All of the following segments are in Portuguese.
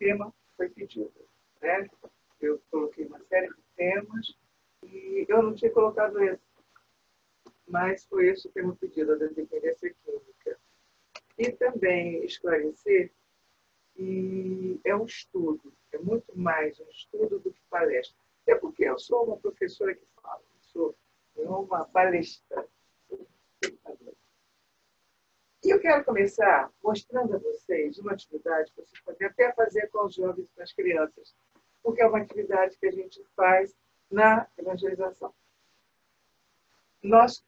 tema foi pedido, né? Eu coloquei uma série de temas e eu não tinha colocado esse, mas foi esse o tema pedido, da dependência química. E também esclarecer que é um estudo, é muito mais um estudo do que palestra. É porque eu sou uma professora que fala, sou uma palestra. E eu quero começar mostrando a vocês uma atividade que vocês podem até fazer com os jovens e com as crianças, porque é uma atividade que a gente faz na evangelização. Nós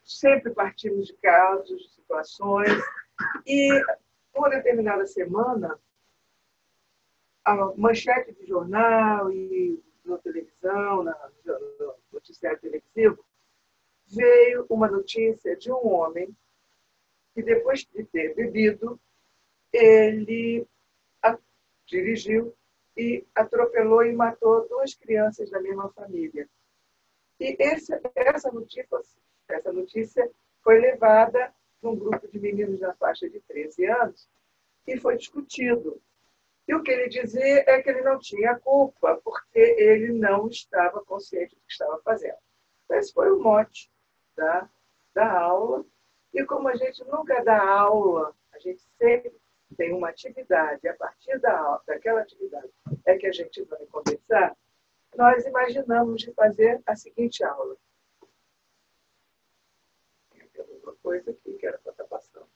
sempre partimos de casos, de situações, e uma determinada semana, a manchete de jornal e na televisão, no noticiário televisivo, veio uma notícia de um homem que, depois de ter bebido, ele dirigiu e atropelou e matou 2 crianças da mesma família. E essa notícia foi levada num grupo de meninos na faixa de 13 anos e foi discutido. E o que ele dizia é que ele não tinha culpa, porque ele não estava consciente do que estava fazendo. Esse foi o mote da aula. E como a gente nunca dá aula, a gente sempre tem uma atividade, e a partir daquela atividade é que a gente vai conversar, nós imaginamos de fazer a seguinte aula. Tem alguma coisa aqui que era para estar passando.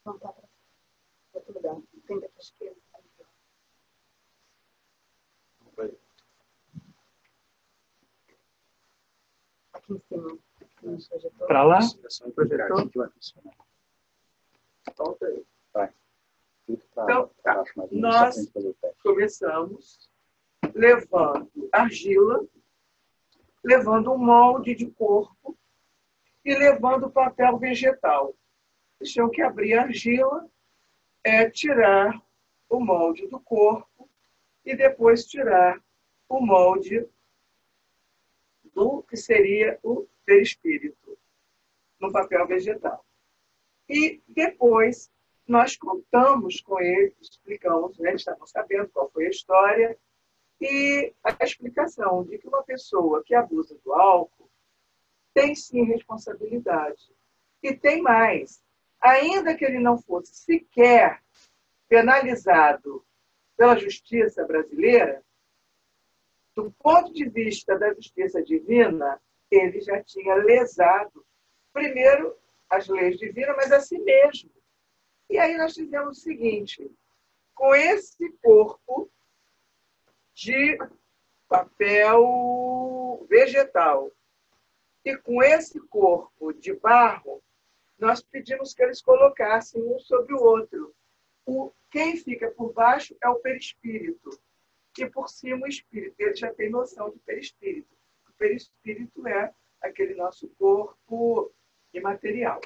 Não está para outro lugar. Tem daqui à esquerda. Aqui em cima. Para lá? Projetor? Volta aí. Vai. Então, nós começamos levando argila, levando um molde de corpo e levando papel vegetal. Eles tinham que abrir a argila, tirar o molde do corpo e depois tirar o molde do que seria o perispírito, no papel vegetal. E depois nós contamos com eles, explicamos, eles estavam sabendo qual foi a história, e a explicação de que uma pessoa que abusa do álcool tem sim responsabilidade. E tem mais. Ainda que ele não fosse sequer penalizado pela justiça brasileira, do ponto de vista da justiça divina, ele já tinha lesado, primeiro, as leis divinas, mas a si mesmo. E aí nós fizemos o seguinte, com esse corpo de papel vegetal e com esse corpo de barro, nós pedimos que eles colocassem um sobre o outro. Quem fica por baixo é o perispírito e por cima o espírito. Ele já tem noção de perispírito. O perispírito é aquele nosso corpo imaterial.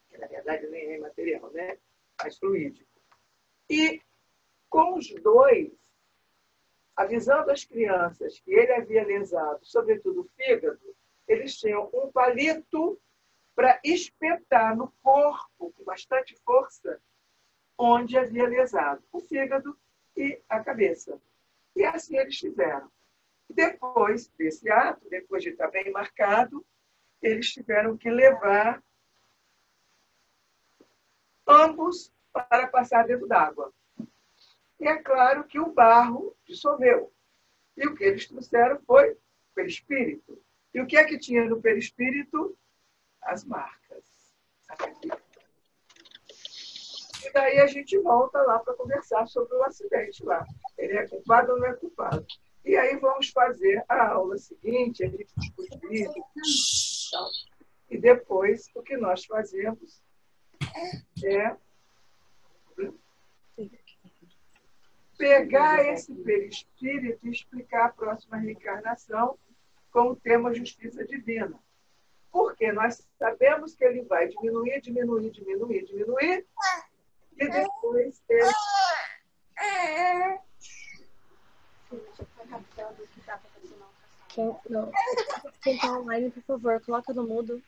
Que, na verdade, nem é imaterial, né? Mas fluídico. E com os dois, avisando as crianças que ele havia lesado, sobretudo o fígado, eles tinham um palito para espetar no corpo, com bastante força, onde havia lesado o fígado e a cabeça. E assim eles fizeram. Depois desse ato, depois de estar bem marcado, eles tiveram que levar ambos para passar dentro d'água. E é claro que o barro dissolveu. E o que eles trouxeram foi o perispírito. E o que é que tinha no perispírito? As marcas. E daí a gente volta lá para conversar sobre o acidente lá. Ele é culpado ou não é culpado? E aí vamos fazer a aula seguinte, a gente discute isso. E depois o que nós fazemos é pegar esse perispírito e explicar a próxima reencarnação com o tema justiça divina. Porque nós sabemos que ele vai diminuir, diminuir, diminuir, diminuir, e depois ele... Quem tá online, por favor, coloca no mudo.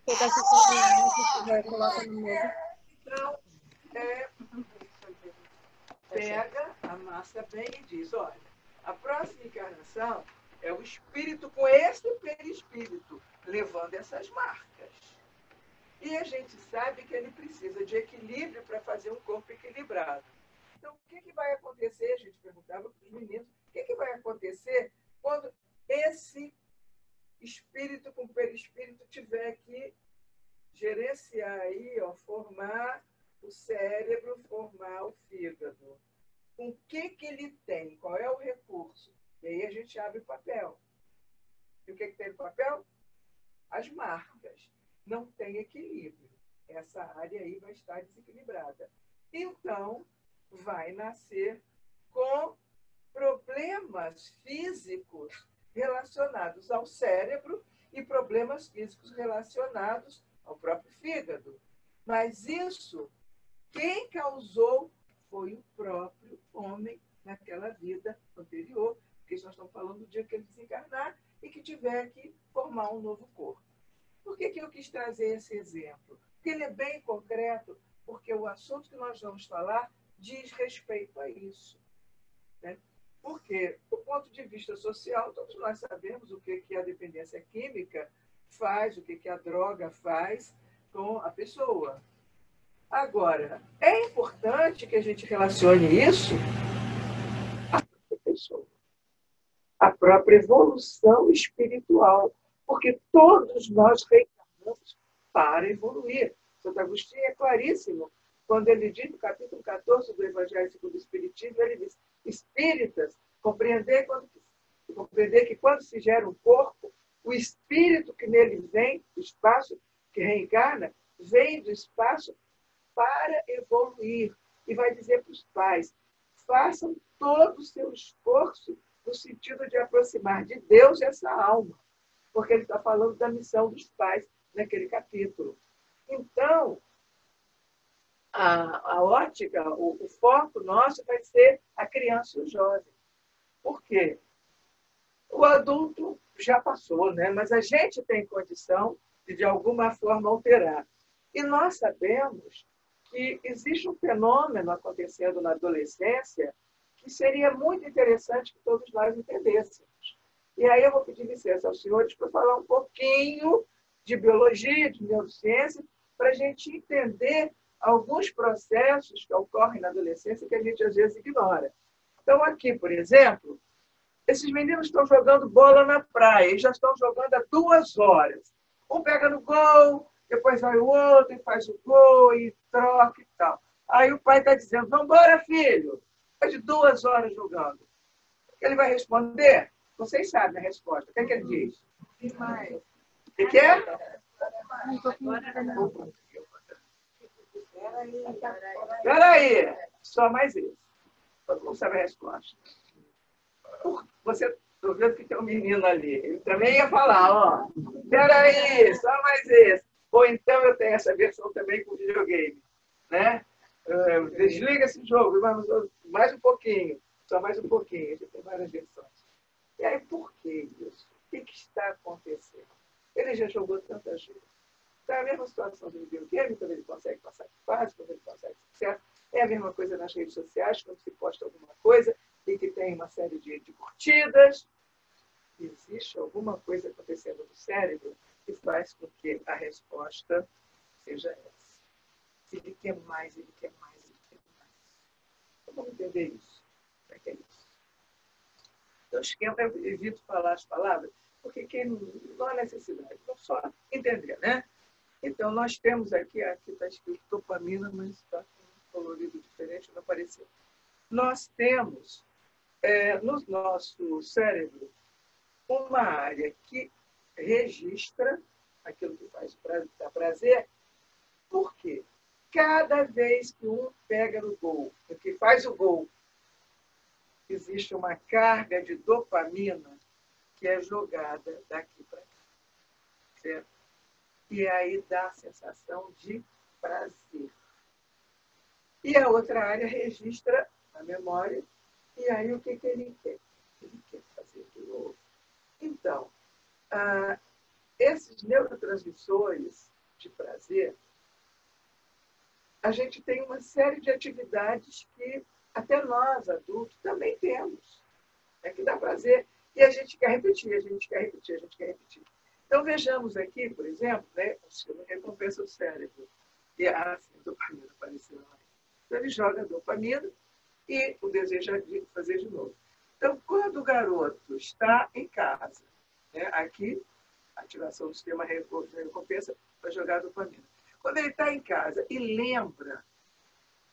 Quem tá assistindo online, por favor, coloca no mudo. Então, pega, amassa bem e diz, olha, a próxima encarnação é o espírito com esse perispírito, levando essas marcas. E a gente sabe que ele precisa de equilíbrio para fazer um corpo equilibrado. Então, o que vai acontecer? A gente perguntava para os meninos, o que vai acontecer quando esse espírito com perispírito tiver que gerenciar aí, ó, formar o cérebro, formar o fígado? Com o que ele tem? Qual é o recurso? E aí a gente abre o papel. E o que tem no papel? As marcas. Não tem equilíbrio. Essa área aí vai estar desequilibrada. Então, vai nascer com problemas físicos relacionados ao cérebro e problemas físicos relacionados ao próprio fígado. Mas isso, quem causou foi o próprio homem naquela vida anterior, porque nós estamos falando do dia que ele desencarnar e que tiver que formar um novo corpo. Por que eu quis trazer esse exemplo? Porque ele é bem concreto, porque o assunto que nós vamos falar diz respeito a isso. Né? Porque, do ponto de vista social, todos nós sabemos o que a dependência química faz, o que a droga faz com a pessoa. Agora, é importante que a gente relacione isso à própria pessoa, à própria evolução espiritual, porque todos nós reencarnamos para evoluir. Santo Agostinho é claríssimo, quando ele diz no capítulo 14 do Evangelho segundo o Espiritismo, ele diz, espíritas, compreender que quando se gera um corpo, o espírito que nele vem, do espaço que reencarna, vem do espaço para evoluir. E vai dizer para os pais, façam todo o seu esforço no sentido de aproximar de Deus essa alma, porque ele está falando da missão dos pais naquele capítulo. Então, a ótica, o foco nosso vai ser a criança e o jovem. Por quê? O adulto já passou, né? Mas a gente tem condição de alguma forma, alterar. E nós sabemos que existe um fenômeno acontecendo na adolescência que seria muito interessante que todos nós entendêssemos. E aí eu vou pedir licença aos senhores para falar um pouquinho de biologia, de neurociência, para a gente entender alguns processos que ocorrem na adolescência que a gente às vezes ignora. Então, aqui, por exemplo, esses meninos estão jogando bola na praia e já estão jogando há 2 horas. Um pega no gol, depois vai o outro e faz o gol e troca e tal. Aí o pai está dizendo, vamos embora, filho. Depois de 2 horas jogando. O que ele vai responder? Vocês sabem a resposta. O que ele diz? Demais. O que é? Espera aí. Só mais isso. Todo mundo sabe a resposta. Você, estou vendo que tem um menino ali. Ele também ia falar, ó. Espera aí, só mais isso. Ou então eu tenho essa versão também com videogame. Né? Desliga esse jogo, mais um pouquinho. Só mais um pouquinho. Já tem várias versões. E aí, por que isso? O que está acontecendo? Ele já jogou tantas vezes. Então, é a mesma situação do videogame, quando ele consegue passar de fase, quando ele consegue sucesso. É a mesma coisa nas redes sociais, quando se posta alguma coisa e que tem uma série de curtidas. Existe alguma coisa acontecendo no cérebro que faz com que a resposta seja essa. Ele quer mais, ele quer mais, ele quer mais. Então, vamos entender isso. Para que é isso? Então, eu evito falar as palavras, porque não há necessidade, não só entender, né? Então, nós temos aqui está escrito dopamina, mas está com um colorido diferente, não apareceu. Nós temos, no nosso cérebro, uma área que registra aquilo que faz prazer. Por quê? Cada vez que um pega no gol, que faz o gol, existe uma carga de dopamina que é jogada daqui para cá. Certo? E aí dá a sensação de prazer. E a outra área registra a memória. E aí o que ele quer? Ele quer fazer de novo. Então, esses neurotransmissores de prazer, a gente tem uma série de atividades que até nós, adultos, também temos. Que dá prazer. E a gente quer repetir, a gente quer repetir, a gente quer repetir. Então, vejamos aqui, por exemplo, né, o sistema de recompensa do cérebro. E a dopamina apareceu lá. Então, ele joga a dopamina e o desejo de fazer de novo. Então, quando o garoto está em casa, né, aqui, ativação do sistema de recompensa para jogar a dopamina. Quando ele está em casa e lembra,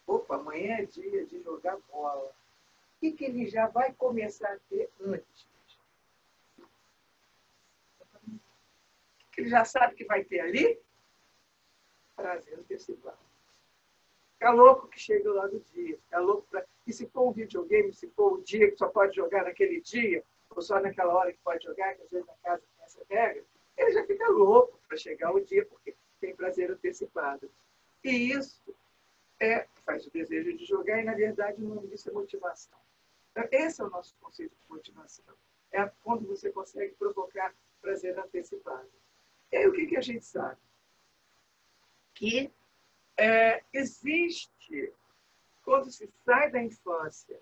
opa, amanhã é dia de jogar bola, o que ele já vai começar a ter antes? Ele já sabe que vai ter ali? Prazer antecipado. Fica louco que chega lá do dia. Fica louco pra... E se for um videogame, se for o dia que só pode jogar naquele dia, ou só naquela hora que pode jogar, que às vezes na casa tem essa regra, ele já fica louco para chegar o dia, porque tem prazer antecipado. E isso faz o desejo de jogar, e, na verdade, o nome disso é motivação. Então, esse é o nosso conceito de motivação. É quando você consegue provocar prazer antecipado. E aí, o que a gente sabe? Que existe, quando se sai da infância,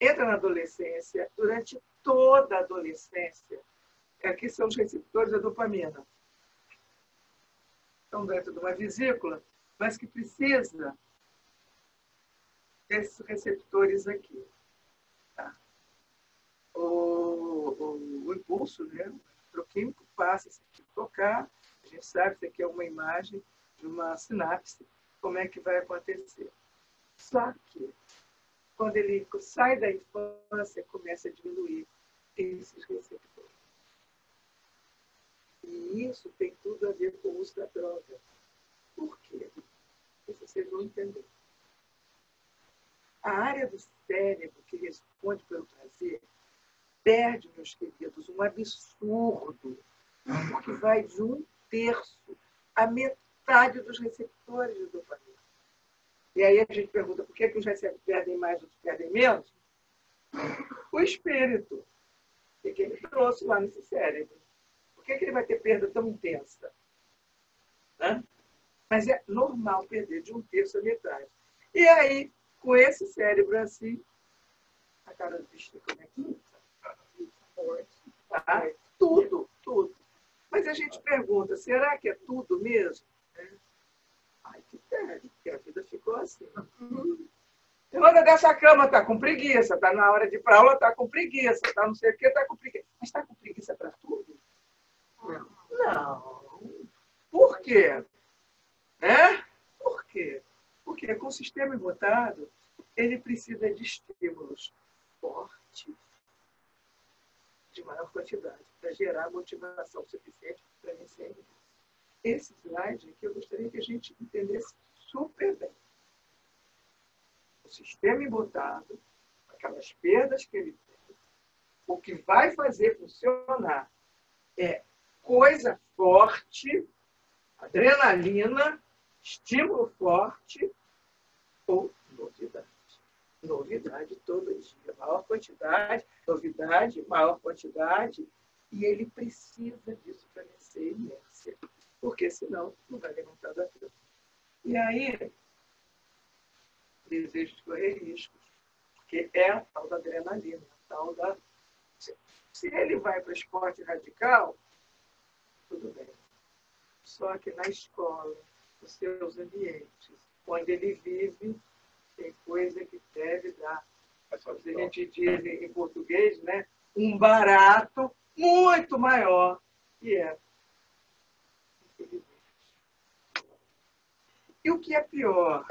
entra na adolescência, durante toda a adolescência, aqui são os receptores da dopamina. Estão dentro de uma vesícula, mas que precisa desses receptores aqui. Tá? O impulso, né, eletroquímico, passa a tocar. A gente sabe que isso aqui é uma imagem de uma sinapse, como é que vai acontecer. Só que, quando ele sai da infância, começa a diminuir esses receptores. E isso tem tudo a ver com o uso da droga. Por quê? Isso vocês vão entender. A área do cérebro que responde pelo prazer perde, meus queridos, um absurdo, porque vai de 1/3 a metade dos receptores de dopamina. E aí a gente pergunta por que os receptores perdem mais, outros perdem menos? O espírito, o que ele trouxe lá nesse cérebro. Por que ele vai ter perda tão intensa? Né? Mas é normal perder de 1/3 a metade. E aí, com esse cérebro assim, a cara do bicho como é que tá? Tudo. Mas a gente pergunta, será que é tudo mesmo? Ai, que perde, porque a vida ficou assim. Levanta dessa cama, tá com preguiça, tá na hora de ir para aula, tá com preguiça, tá não sei o que, tá com preguiça. Mas tá com preguiça para tudo? Não. Por quê? Por quê? Porque com o sistema embotado, ele precisa de estímulos fortes, de maior quantidade, para gerar motivação suficiente para vencer isso. Esse slide aqui eu gostaria que a gente entendesse super bem. O sistema embotado, aquelas perdas que ele tem, o que vai fazer funcionar é coisa forte, adrenalina, estímulo forte ou novidade. Novidade todo dia, maior quantidade, novidade, maior quantidade, e ele precisa disso para vencer a inércia, porque senão não vai levantar da cama. E aí, desejo de correr riscos, porque é a tal da adrenalina, a tal da... Se ele vai para o esporte radical, tudo bem. Só que na escola, nos seus ambientes, onde ele vive, tem coisa que deve dar. A gente diz em português, né? Um barato muito maior, que é. E o que é pior?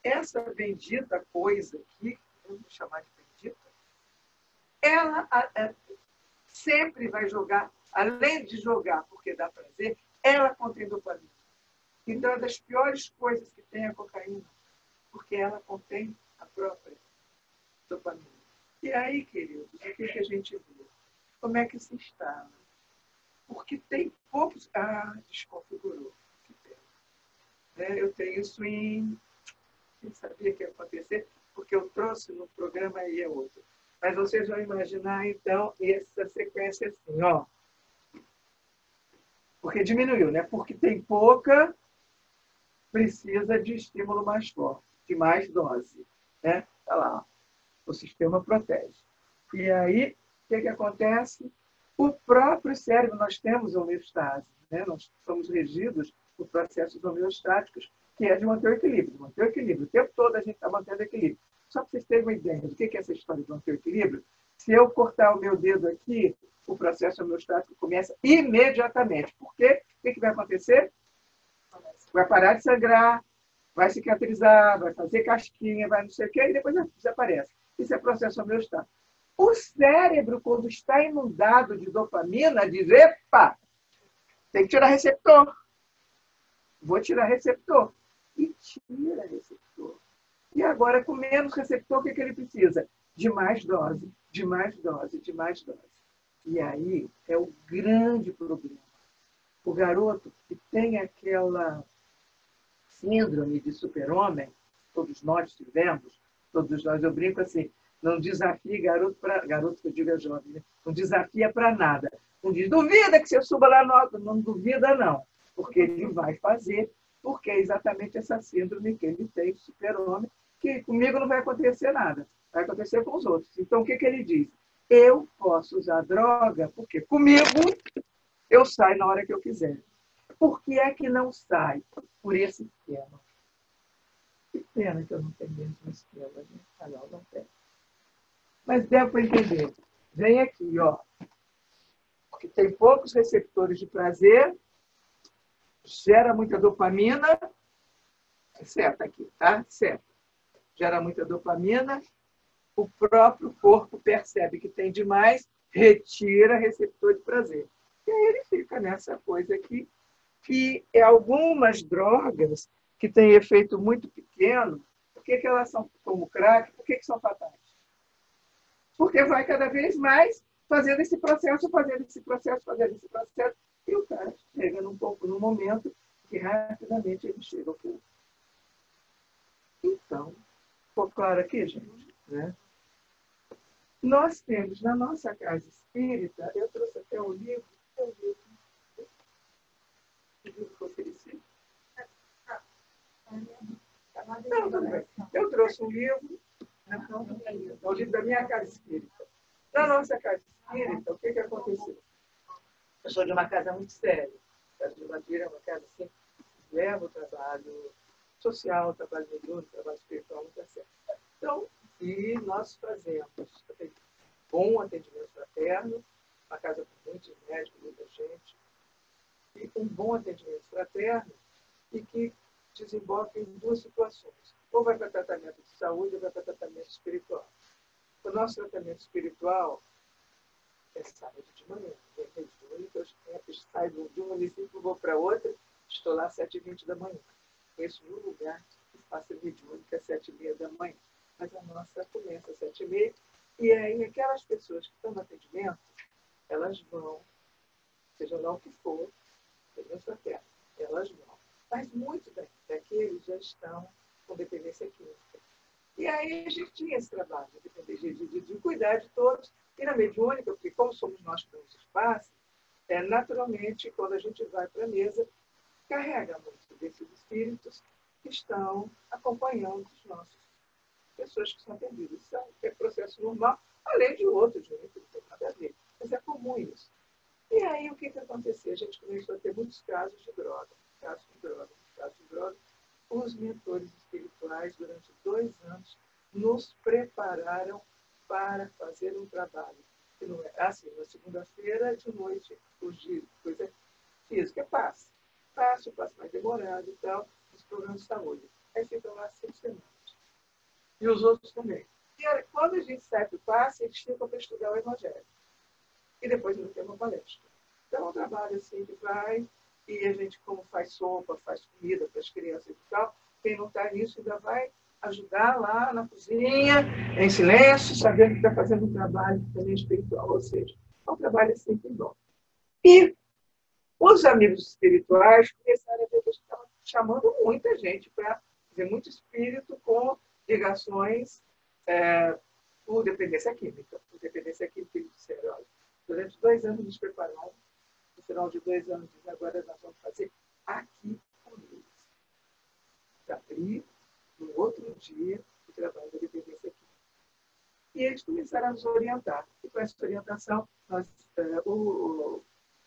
Essa bendita coisa aqui, vamos chamar de bendita, ela sempre vai jogar, além de jogar porque dá prazer, ela contém dopamina. Então, é das piores coisas que tem a cocaína, porque ela contém a própria dopamina. E aí, queridos, o que a gente vê? Como é que se instala? Porque tem poucos... desconfigurou. Que pena. Eu tenho isso em... Nem sabia que ia acontecer, porque eu trouxe no programa e é outro. Mas vocês vão imaginar, então, essa sequência assim, ó. Porque diminuiu, né? Porque tem pouca precisa de estímulo mais forte, de mais dose. Né? Tá lá, o sistema protege. E aí, o que acontece? O próprio cérebro, nós temos homeostase, né? Nós somos regidos por processos homeostáticos, que é de manter o equilíbrio. Manter o equilíbrio. O tempo todo a gente está mantendo equilíbrio. Só para vocês terem uma ideia do que é essa história de manter o equilíbrio, se eu cortar o meu dedo aqui, o processo homeostático começa imediatamente. Por quê? O que vai acontecer? Vai parar de sangrar, vai cicatrizar, vai fazer casquinha, vai não sei o quê, e depois desaparece. Isso é processo homeostático. O cérebro, quando está inundado de dopamina, diz, epa, tem que tirar receptor. Vou tirar receptor. E tira receptor. E agora, com menos receptor, o que ele precisa? De mais dose, de mais dose, de mais dose. E aí é o grande problema. O garoto que tem aquela síndrome de super-homem, todos nós tivemos, todos nós, eu brinco assim, não desafie garoto que eu digo é jovem, né? Não desafia para nada. Não diz, duvida que você suba lá no alto. Não duvida, não. Porque ele vai fazer, porque é exatamente essa síndrome que ele tem, super-homem, que comigo não vai acontecer nada. Vai acontecer com os outros. Então, o que ele diz? Eu posso usar droga, porque comigo eu saio na hora que eu quiser. Por que é que não sai? Por esse esquema. Que pena que eu não tenho mesmo esquema, gente. Ah, não tem. Mas deu para entender. Vem aqui, ó. Que tem poucos receptores de prazer, gera muita dopamina. Certo aqui, tá? Certo. Gera muita dopamina. O próprio corpo percebe que tem demais, retira receptor de prazer. E aí ele fica nessa coisa aqui. E algumas drogas que têm efeito muito pequeno, por que elas são como crack? Por que são fatais? Porque vai cada vez mais fazendo esse processo, e o cara chega num momento que rapidamente ele chega ao fim. Então, ficou claro aqui, gente? Né? Nós temos na nossa casa espírita, eu trouxe até um livro, o livro que eu ofereci. Não, tudo bem. Eu trouxe um livro, é o livro da minha casa espírita. Na nossa casa espírita, o que aconteceu? Eu sou de uma casa muito séria. A casa de Madeira é uma casa assim, que leva o trabalho social, o trabalho mediúnico, o trabalho espiritual muito a sério. Então, e nós fazemos bom atendimento fraterno, uma casa com muitos médicos, muita gente, e um bom atendimento fraterno, e que desemboca em duas situações. Ou vai para tratamento de saúde, ou vai para tratamento espiritual. O nosso tratamento espiritual é sábado de manhã, é rede única, eu saio de um município, vou para outro, estou lá às 7h20 da manhã. Conheço um lugar que faça rede única às 7h30 da manhã. Mas a nossa começa às 7h30, e aí aquelas pessoas que estão no atendimento, elas vão, seja lá o que for, dependência terra, elas vão. Mas muitos daqueles já estão com dependência química. E aí a gente tinha esse trabalho de cuidar de todos. E na mediúnica, porque como somos nós que damos espaço, naturalmente, quando a gente vai para a mesa, carrega muito desses espíritos que estão acompanhando os nossos pessoas que são atendidas. Isso é processo normal, além de outros, né, que não tem nada a ver. Mas é comum isso. E aí o que aconteceu? A gente começou a ter muitos casos de droga. Os mentores espirituais, durante 2 anos, nos prepararam para fazer um trabalho. Que não é assim, na segunda-feira, de noite, coisa física, passo mais demorado e tal, os programas de saúde. Aí ficam lá 5 semanas. E os outros também. E aí, quando a gente sai do passe, eles ficam para estudar o Evangelho. E depois ainda tem uma palestra. Então, é um trabalho assim que vai, e a gente, como faz sopa, faz comida para as crianças e tal, quem não está nisso ainda vai ajudar lá na cozinha, em silêncio, sabendo que está fazendo um trabalho também espiritual, ou seja, é um trabalho sempre bom. E os amigos espirituais começaram a ver que a gente estava chamando muita gente para fazer muito espírito com ligações por dependência química. Por dependência química, eles disseram, olha, durante 2 anos nos prepararam, no final de 2 anos, agora nós vamos fazer aqui com eles. aí, no outro dia, o trabalho da dependência aqui. E eles começaram a nos orientar. E com essa orientação,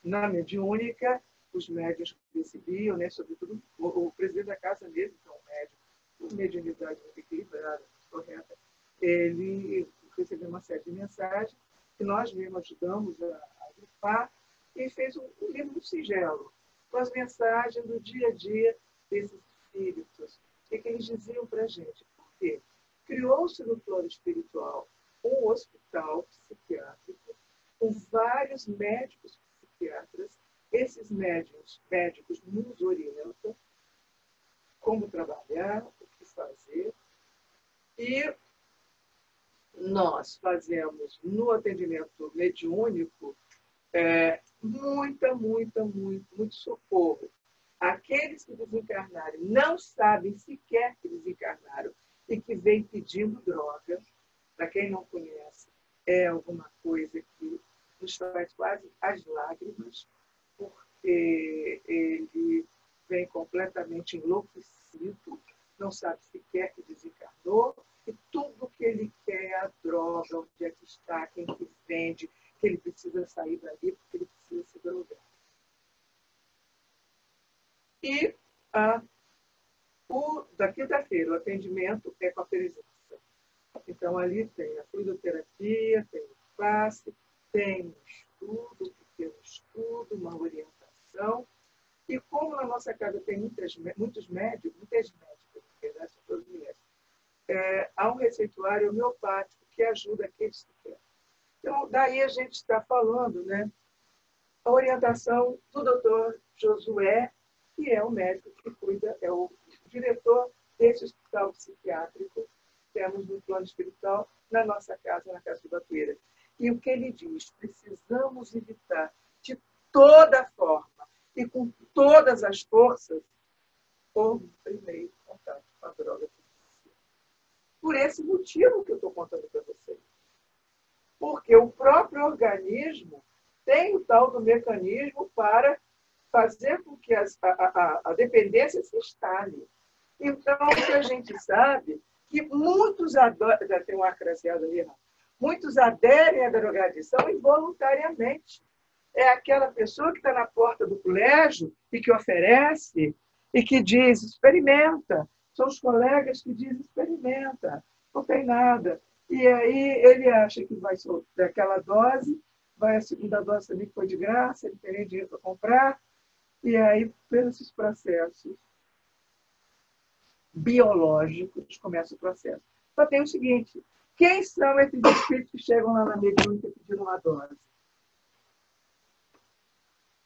na mediúnica, os médios recebiam, né, sobretudo o presidente da casa mesmo, que é um médium, com mediunidade muito equilibrada, correta, ele recebeu uma série de mensagens que nós mesmos ajudamos a agrupar e fez um livro muito singelo, com as mensagens do dia a dia desses espíritos. O que eles diziam para a gente? Por quê? Criou-se no plano espiritual um hospital psiquiátrico com vários médicos psiquiatras. Esses médicos nos orientam como trabalhar, o que fazer. E nós fazemos no atendimento mediúnico muito socorro. Aqueles que desencarnaram não sabem sequer que desencarnaram e que vêm pedindo droga, para quem não conhece, é alguma coisa que nos faz quase as lágrimas, porque ele vem completamente enlouquecido, não sabe sequer que desencarnou, e tudo que ele quer é a droga, onde é que está, quem que vende, que ele precisa sair dali, porque ele precisa se drogar. E da quinta-feira, o atendimento é com a presença. Então, ali tem a fluidoterapia, tem o passe, tem um estudo, um pequeno estudo, uma orientação. E como na nossa casa tem muitos médicos, muitas médicas, na verdade, são todas mulheres, há um receituário homeopático que ajuda aqueles que querem. Então, daí a gente está falando, né, a orientação do doutor Josué, que é o médico que cuida, é o diretor desse hospital psiquiátrico que temos no plano espiritual, na nossa casa, na Casa do Batuíra. E o que ele diz? Precisamos evitar de toda forma e com todas as forças o primeiro contato com a droga. Por esse motivo que eu estou contando para vocês. Porque o próprio organismo tem o tal do mecanismo para fazer com que a dependência se instale. Então, o que a gente sabe que muitos tem um acresciado ali, muitos aderem à drogadição involuntariamente. É aquela pessoa que está na porta do colégio e que oferece e que diz, experimenta. São os colegas que dizem, experimenta, não tem nada. E aí ele acha que vai soltar aquela dose, vai a segunda dose também que foi de graça, ele tem dinheiro para comprar, e aí, pelos processos biológicos, começa o processo. Só tem o seguinte, quem são esses espíritos que chegam lá na mediúnica pedindo uma dose?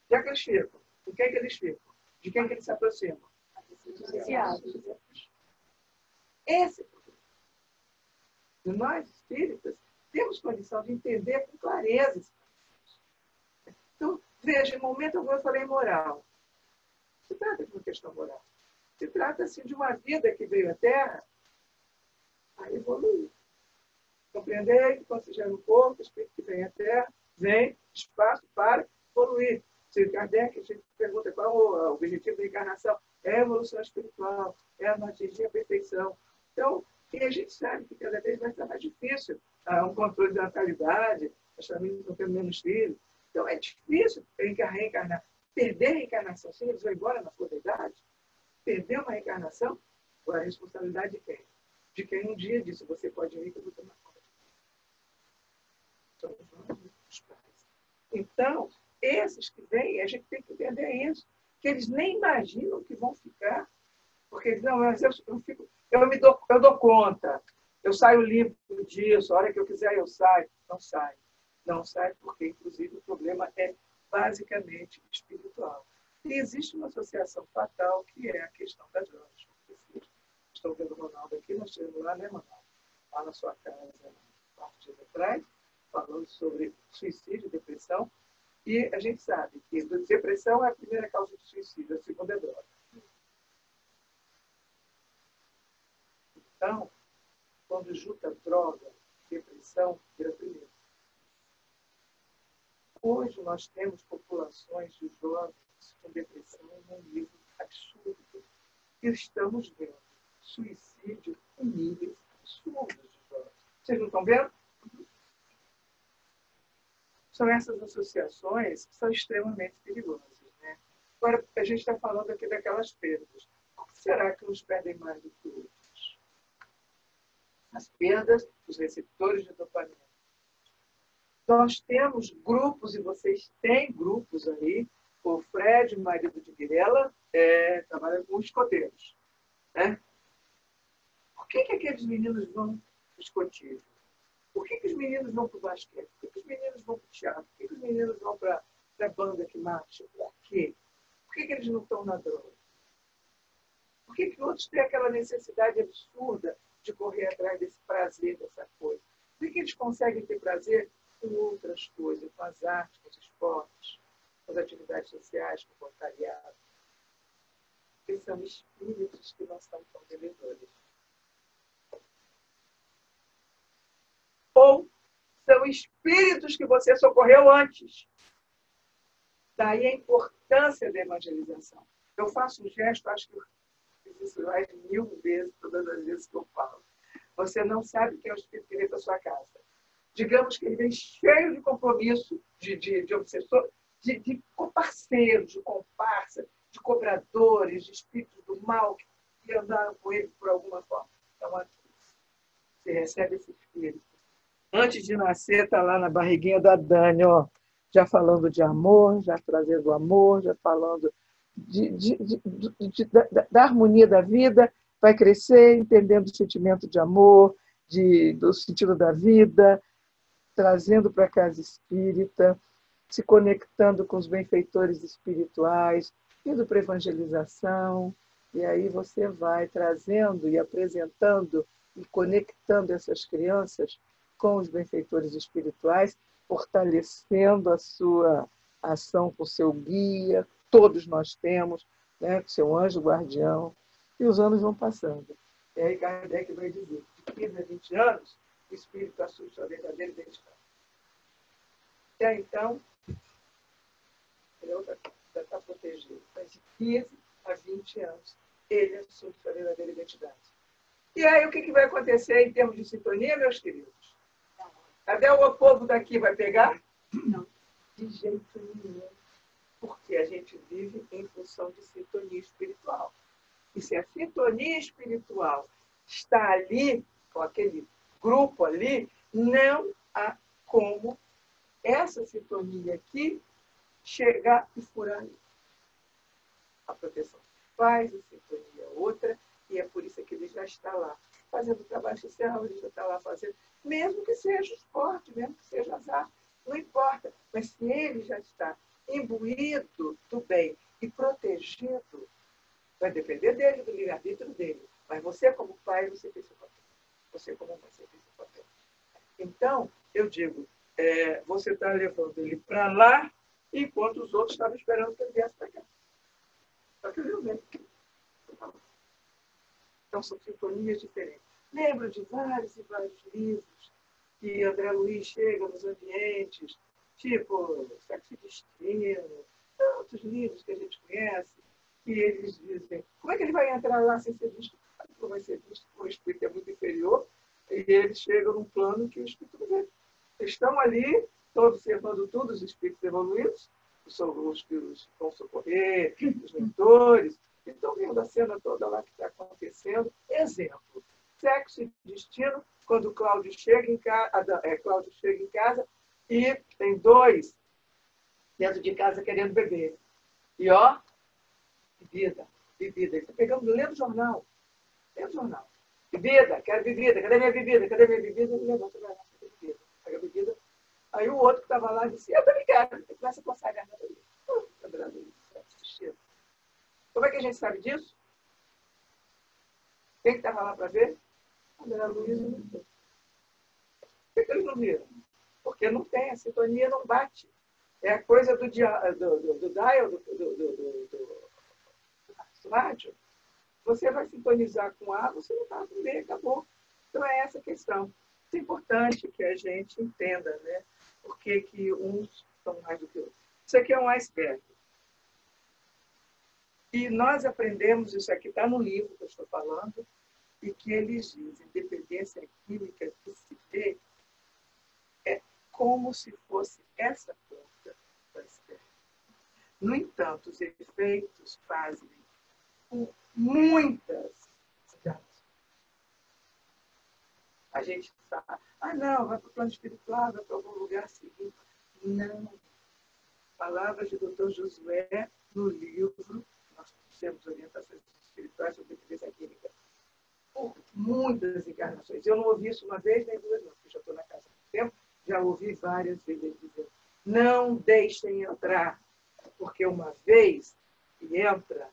Onde é que eles ficam? Com quem que eles ficam? De quem que eles se aproximam? Esse é o problema. E nós, espíritas, temos condição de entender com clareza. Então, veja, em momento algum eu falei moral. Se trata de uma questão moral. Se trata, assim, de uma vida que veio à Terra a evoluir. Compreender que oxigena o corpo, o espírito que vem à Terra, vem, espaço para evoluir. Se Kardec, a gente pergunta qual é o objetivo da encarnação. É a evolução espiritual, é a atingir a perfeição. Então, e a gente sabe que cada vez vai estar mais difícil um controle da natalidade, as famílias estão tendo menos filhos. Então, é difícil reencarnar. Perder a reencarnação, se eles vão embora na sua idade, perder uma reencarnação, a responsabilidade de quem? De quem um dia disse, você pode ir que eu vou tomar conta. Somos nós, os pais. Então, esses que vêm, a gente tem que entender isso, que eles nem imaginam que vão ficar, porque eles não, eu dou conta, eu saio livre disso, a hora que eu quiser eu saio. Não sai. Não sai porque, inclusive, o problema é basicamente espiritual. E existe uma associação fatal que é a questão das drogas. Estou vendo o Ronaldo aqui, nós estivemos lá, né, Ronaldo? Lá na sua casa, 4 dias atrás, falando sobre suicídio, depressão. E a gente sabe que depressão é a primeira causa de suicídio, a segunda é droga. Então, quando junta droga, depressão, vira primeiro. Hoje nós temos populações de jovens com depressão num nível absurdo. E estamos vendo suicídio em níveis absurdos de jovens. Vocês não estão vendo? São essas associações que são extremamente perigosas, né? Agora, a gente está falando aqui daquelas perdas. Por que será que uns perdem mais do que outros? As perdas dos receptores de dopamina. Nós temos grupos, e vocês têm grupos aí. O Fred, marido de Mirella, trabalha com escoteiros, né? Por que aqueles meninos vão para o escotismo? Por que os meninos vão para o basquete? Por que os meninos vão para o teatro? Por que os meninos vão para a banda que marcha? Por quê? Por que eles não estão na droga? Por que outros têm aquela necessidade absurda de correr atrás desse prazer, dessa coisa? Por que eles conseguem ter prazer com outras coisas, com as artes, com os esportes, com as atividades sociais, com o voluntariado? Porque são espíritos que não são tão devedores. Ou são espíritos que você socorreu antes. Daí a importância da evangelização. Eu faço um gesto, acho que eu fiz isso mais de 1000 vezes, todas as vezes que eu falo. Você não sabe quem é o espírito que vem para sua casa. Digamos que ele vem cheio de compromisso, de obsessor, de parceiros, de comparsa, de cobradores, de espíritos do mal que andaram com ele por alguma forma. Então, você recebe esse espírito. Antes de nascer, está lá na barriguinha da Dani, ó, já falando de amor, já trazendo amor, já falando da harmonia da vida, vai crescer entendendo o sentimento de amor, do sentido da vida, trazendo para a casa espírita, se conectando com os benfeitores espirituais, indo para a evangelização, e aí você vai trazendo e apresentando e conectando essas crianças com os benfeitores espirituais, fortalecendo a sua ação com o seu guia, todos nós temos, né, com o seu anjo guardião, e os anos vão passando. E aí Kardec vai dizer, de 15 a 20 anos, o espírito assume sua verdadeira identidade. Até então, ele já está protegido. Mas de 15 a 20 anos, ele assume sua verdadeira identidade. E aí, o que vai acontecer em termos de sintonia, meus queridos? Cadê o povo daqui? Vai pegar? Não. De jeito nenhum. Porque a gente vive em função de sintonia espiritual. E se a sintonia espiritual está ali, com aquele grupo ali, não há como essa sintonia aqui chegar e furar ali. A proteção faz, a sintonia é outra, e é por isso que ele já está lá fazendo trabalho social, ele já está lá fazendo, mesmo que seja esporte, mesmo que seja azar, não importa. Mas se ele já está imbuído do bem e protegido, vai depender dele, do livre-arbítrio dele. Mas você, como pai, você fez seu papel. Você, como mãe, você fez seu papel. Então, eu digo, você está levando ele para lá, enquanto os outros estavam esperando que ele viesse para cá. Só que ele não veio. Então, são sintonias diferentes. Lembro de vários e vários livros que André Luiz chega nos ambientes, tipo Sexo e Destino, tantos livros que a gente conhece, que eles dizem, como é que ele vai entrar lá sem ser visto? Não vai ser visto, porque o espírito é muito inferior, e eles chegam num plano que o espírito não vê. Eles estão ali, estão observando tudo, os espíritos evoluídos, os que vão socorrer, os mentores, e estão vendo a cena toda lá que está acontecendo. Exemplo, Sexo e Destino, quando Cláudio chega em casa e tem 2 dentro de casa querendo beber. E ó, bebida. Ele está pegando, lendo o jornal. Bebida, quero bebida, cadê minha bebida? Ele levanta, vai lá, cadê bebida? Pega a bebida. Aí o outro que estava lá disse, eu também quero. Ele começa a coçar a garganta dele. Como é que a gente sabe disso? Quem estava lá para ver? André Luiz não viu. Por que eles não viram? Porque não tem, a sintonia não bate. É a coisa do dial, do rádio. Você vai sintonizar com A, você não está com B, acabou. Então é essa a questão. É importante que a gente entenda, né? Por que uns são mais do que outros. Isso aqui é um iceberg. E nós aprendemos, isso aqui está no livro que eu estou falando, e que eles dizem, dependência química que se vê é como se fosse essa ponta do iceberg. No entanto, os efeitos fazem com muitas cidades. A gente sabe, não, vai para o plano espiritual, vai para algum lugar seguinte. Não. Palavras de Dr. Josué no livro, nós temos orientações espirituais sobre dependência química, por muitas encarnações. Eu não ouvi isso uma vez nem duas, não, porque já estou na casa há tempo, já ouvi várias vezes ele dizendo, não deixem entrar, porque uma vez que entra,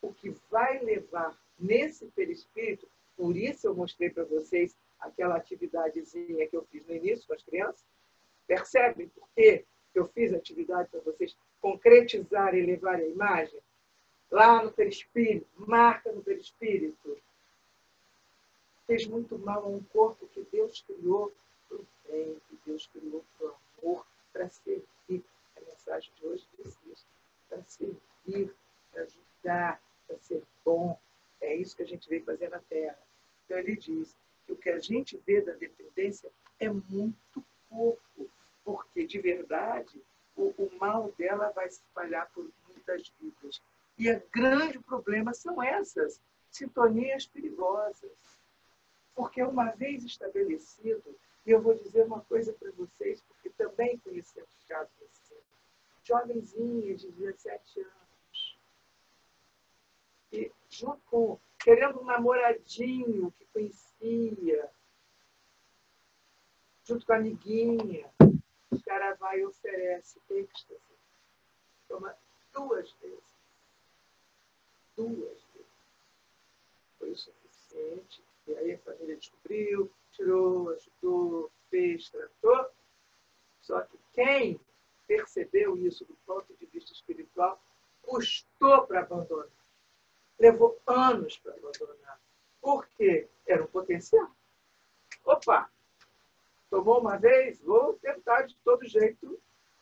o que vai levar nesse perispírito, por isso eu mostrei para vocês aquela atividadezinha que eu fiz no início com as crianças, percebem por que eu fiz a atividade para vocês concretizarem e levarem a imagem? Lá no perispírito, marca no perispírito. Fez muito mal a um corpo que Deus criou para o bem, que Deus criou para o amor, para servir. A mensagem de hoje diz isso. Para servir, para ajudar, para ser bom. É isso que a gente veio fazer na Terra. Então ele diz que o que a gente vê da dependência é muito pouco, porque de verdade o mal dela vai se espalhar por muitas vidas. E o grande problema são essas sintonias perigosas. Porque uma vez estabelecido, e eu vou dizer uma coisa para vocês, porque também conhecemos casos assim, jovenzinha de 17 anos, e junto com, querendo um namoradinho que conhecia, junto com a amiguinha, o cara vai e oferece êxtase. Toma 2 vezes. 2 vezes. Foi o suficiente. E aí a família descobriu, tirou, ajudou, fez, tratou. Só que quem percebeu isso do ponto de vista espiritual custou para abandonar. Levou anos para abandonar. Por quê? Era um potencial. Opa! Tomou uma vez, vou tentar de todo jeito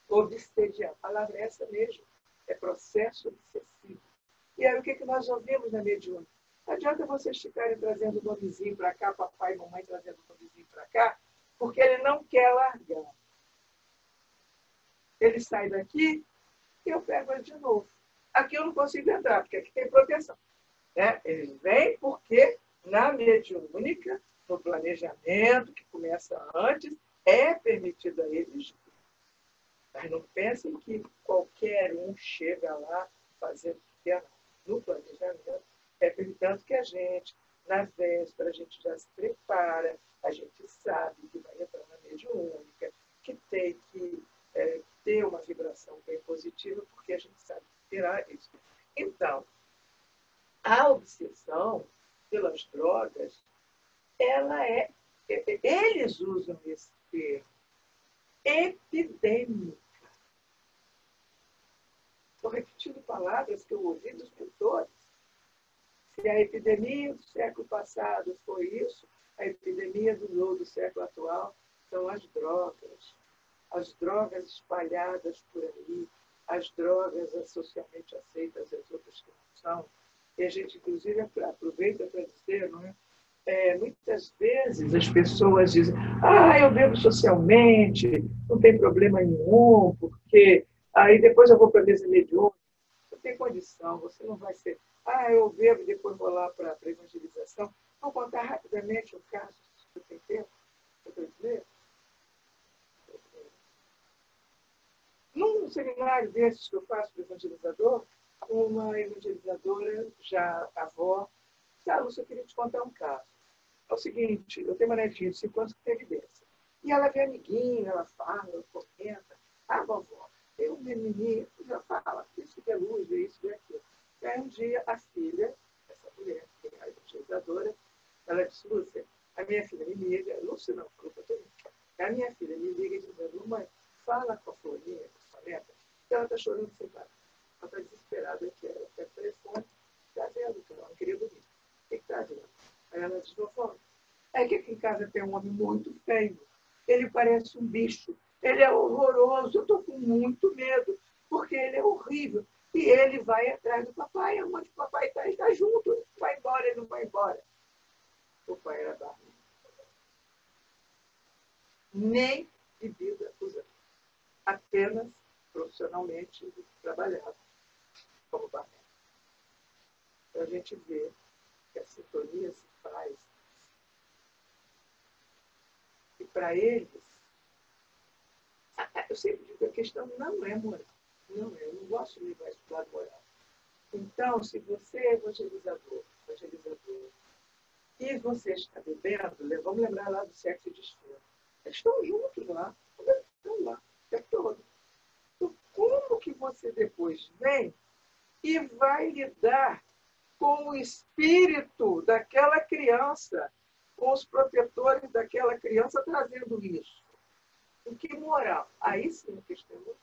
obsediar. A palavra é essa mesmo. É processo obsessivo. E aí o que nós ouvimos na mediúnica? Não adianta vocês ficarem trazendo o nomezinho para cá, papai e mamãe trazendo o nomezinho para cá, porque ele não quer largar. Ele sai daqui e eu pego ele de novo. Aqui eu não consigo entrar, porque aqui tem proteção. Né? Ele vem porque na mediúnica, no planejamento, que começa antes, é permitido a eles. Mas não pensem que qualquer um chega lá fazendo o que quer. No planejamento, é permitido que a gente, na véspera, a gente já se prepara, a gente sabe que vai entrar na mediúnica, que tem que ter uma vibração bem positiva, porque a gente sabe que terá isso. Então, a obsessão pelas drogas, ela é, eles usam esse termo, epidêmica. Estou repetindo palavras que eu ouvi dos mentores. Se a epidemia do século passado foi isso, a epidemia do século atual são as drogas. As drogas espalhadas por aí, as drogas socialmente aceitas e as outras que não são. E a gente, inclusive, aproveita para dizer, não é? Muitas vezes as pessoas dizem, eu bebo socialmente, não tem problema nenhum, porque aí depois eu vou para a mesa mediúnica. Não tem condição, você não vai ser, eu bebo e depois vou lá para a evangelização. Vou contar rapidamente um caso, se tem tempo, para dizer. Num seminário desses que eu faço para evangelizador, uma evangelizadora, já avó, disse, Lúcia, eu queria te contar um caso. É o seguinte, eu tenho uma netinha de 5 anos que tem evidência. E ela vê amiguinha, ela fala, ela comenta. Vovó, tem um menininho, já fala, isso que é luz, é isso, é aquilo. E aí um dia a filha, essa mulher, que é a evangelizadora, ela disse, Lúcia, a minha filha me liga, Lúcia não, falou para todo mundo. A minha filha me liga dizendo, mãe, fala com a Florinha, com a sua neta, que ela está chorando sem parar. Ela está desesperada aqui, ela quer telefone, está vendo que ela não queria dormir. O que está vendo? Aí ela diz, vovó, é que aqui em casa tem um homem muito feio. Ele parece um bicho. Ele é horroroso. Eu estou com muito medo, porque ele é horrível. E ele vai atrás do papai, onde o papai está, ele está junto. Ele vai embora, ele não vai embora. O pai era barman. Nem bebida usava. Apenas profissionalmente trabalhava como barman. Então a gente vê que a sintonia se faz. E para eles, eu sempre digo que a questão não é moral. Não é, eu não gosto de levar isso para o lado moral. Então, se você é evangelizador, e você está bebendo, vamos lembrar lá do sexo e destino. Eles estão juntos lá, estão lá, o tempo todo. Então, como que você depois vem e vai lidar com o espírito daquela criança, com os protetores daquela criança trazendo isso? Em que moral? Aí sim o testemunho.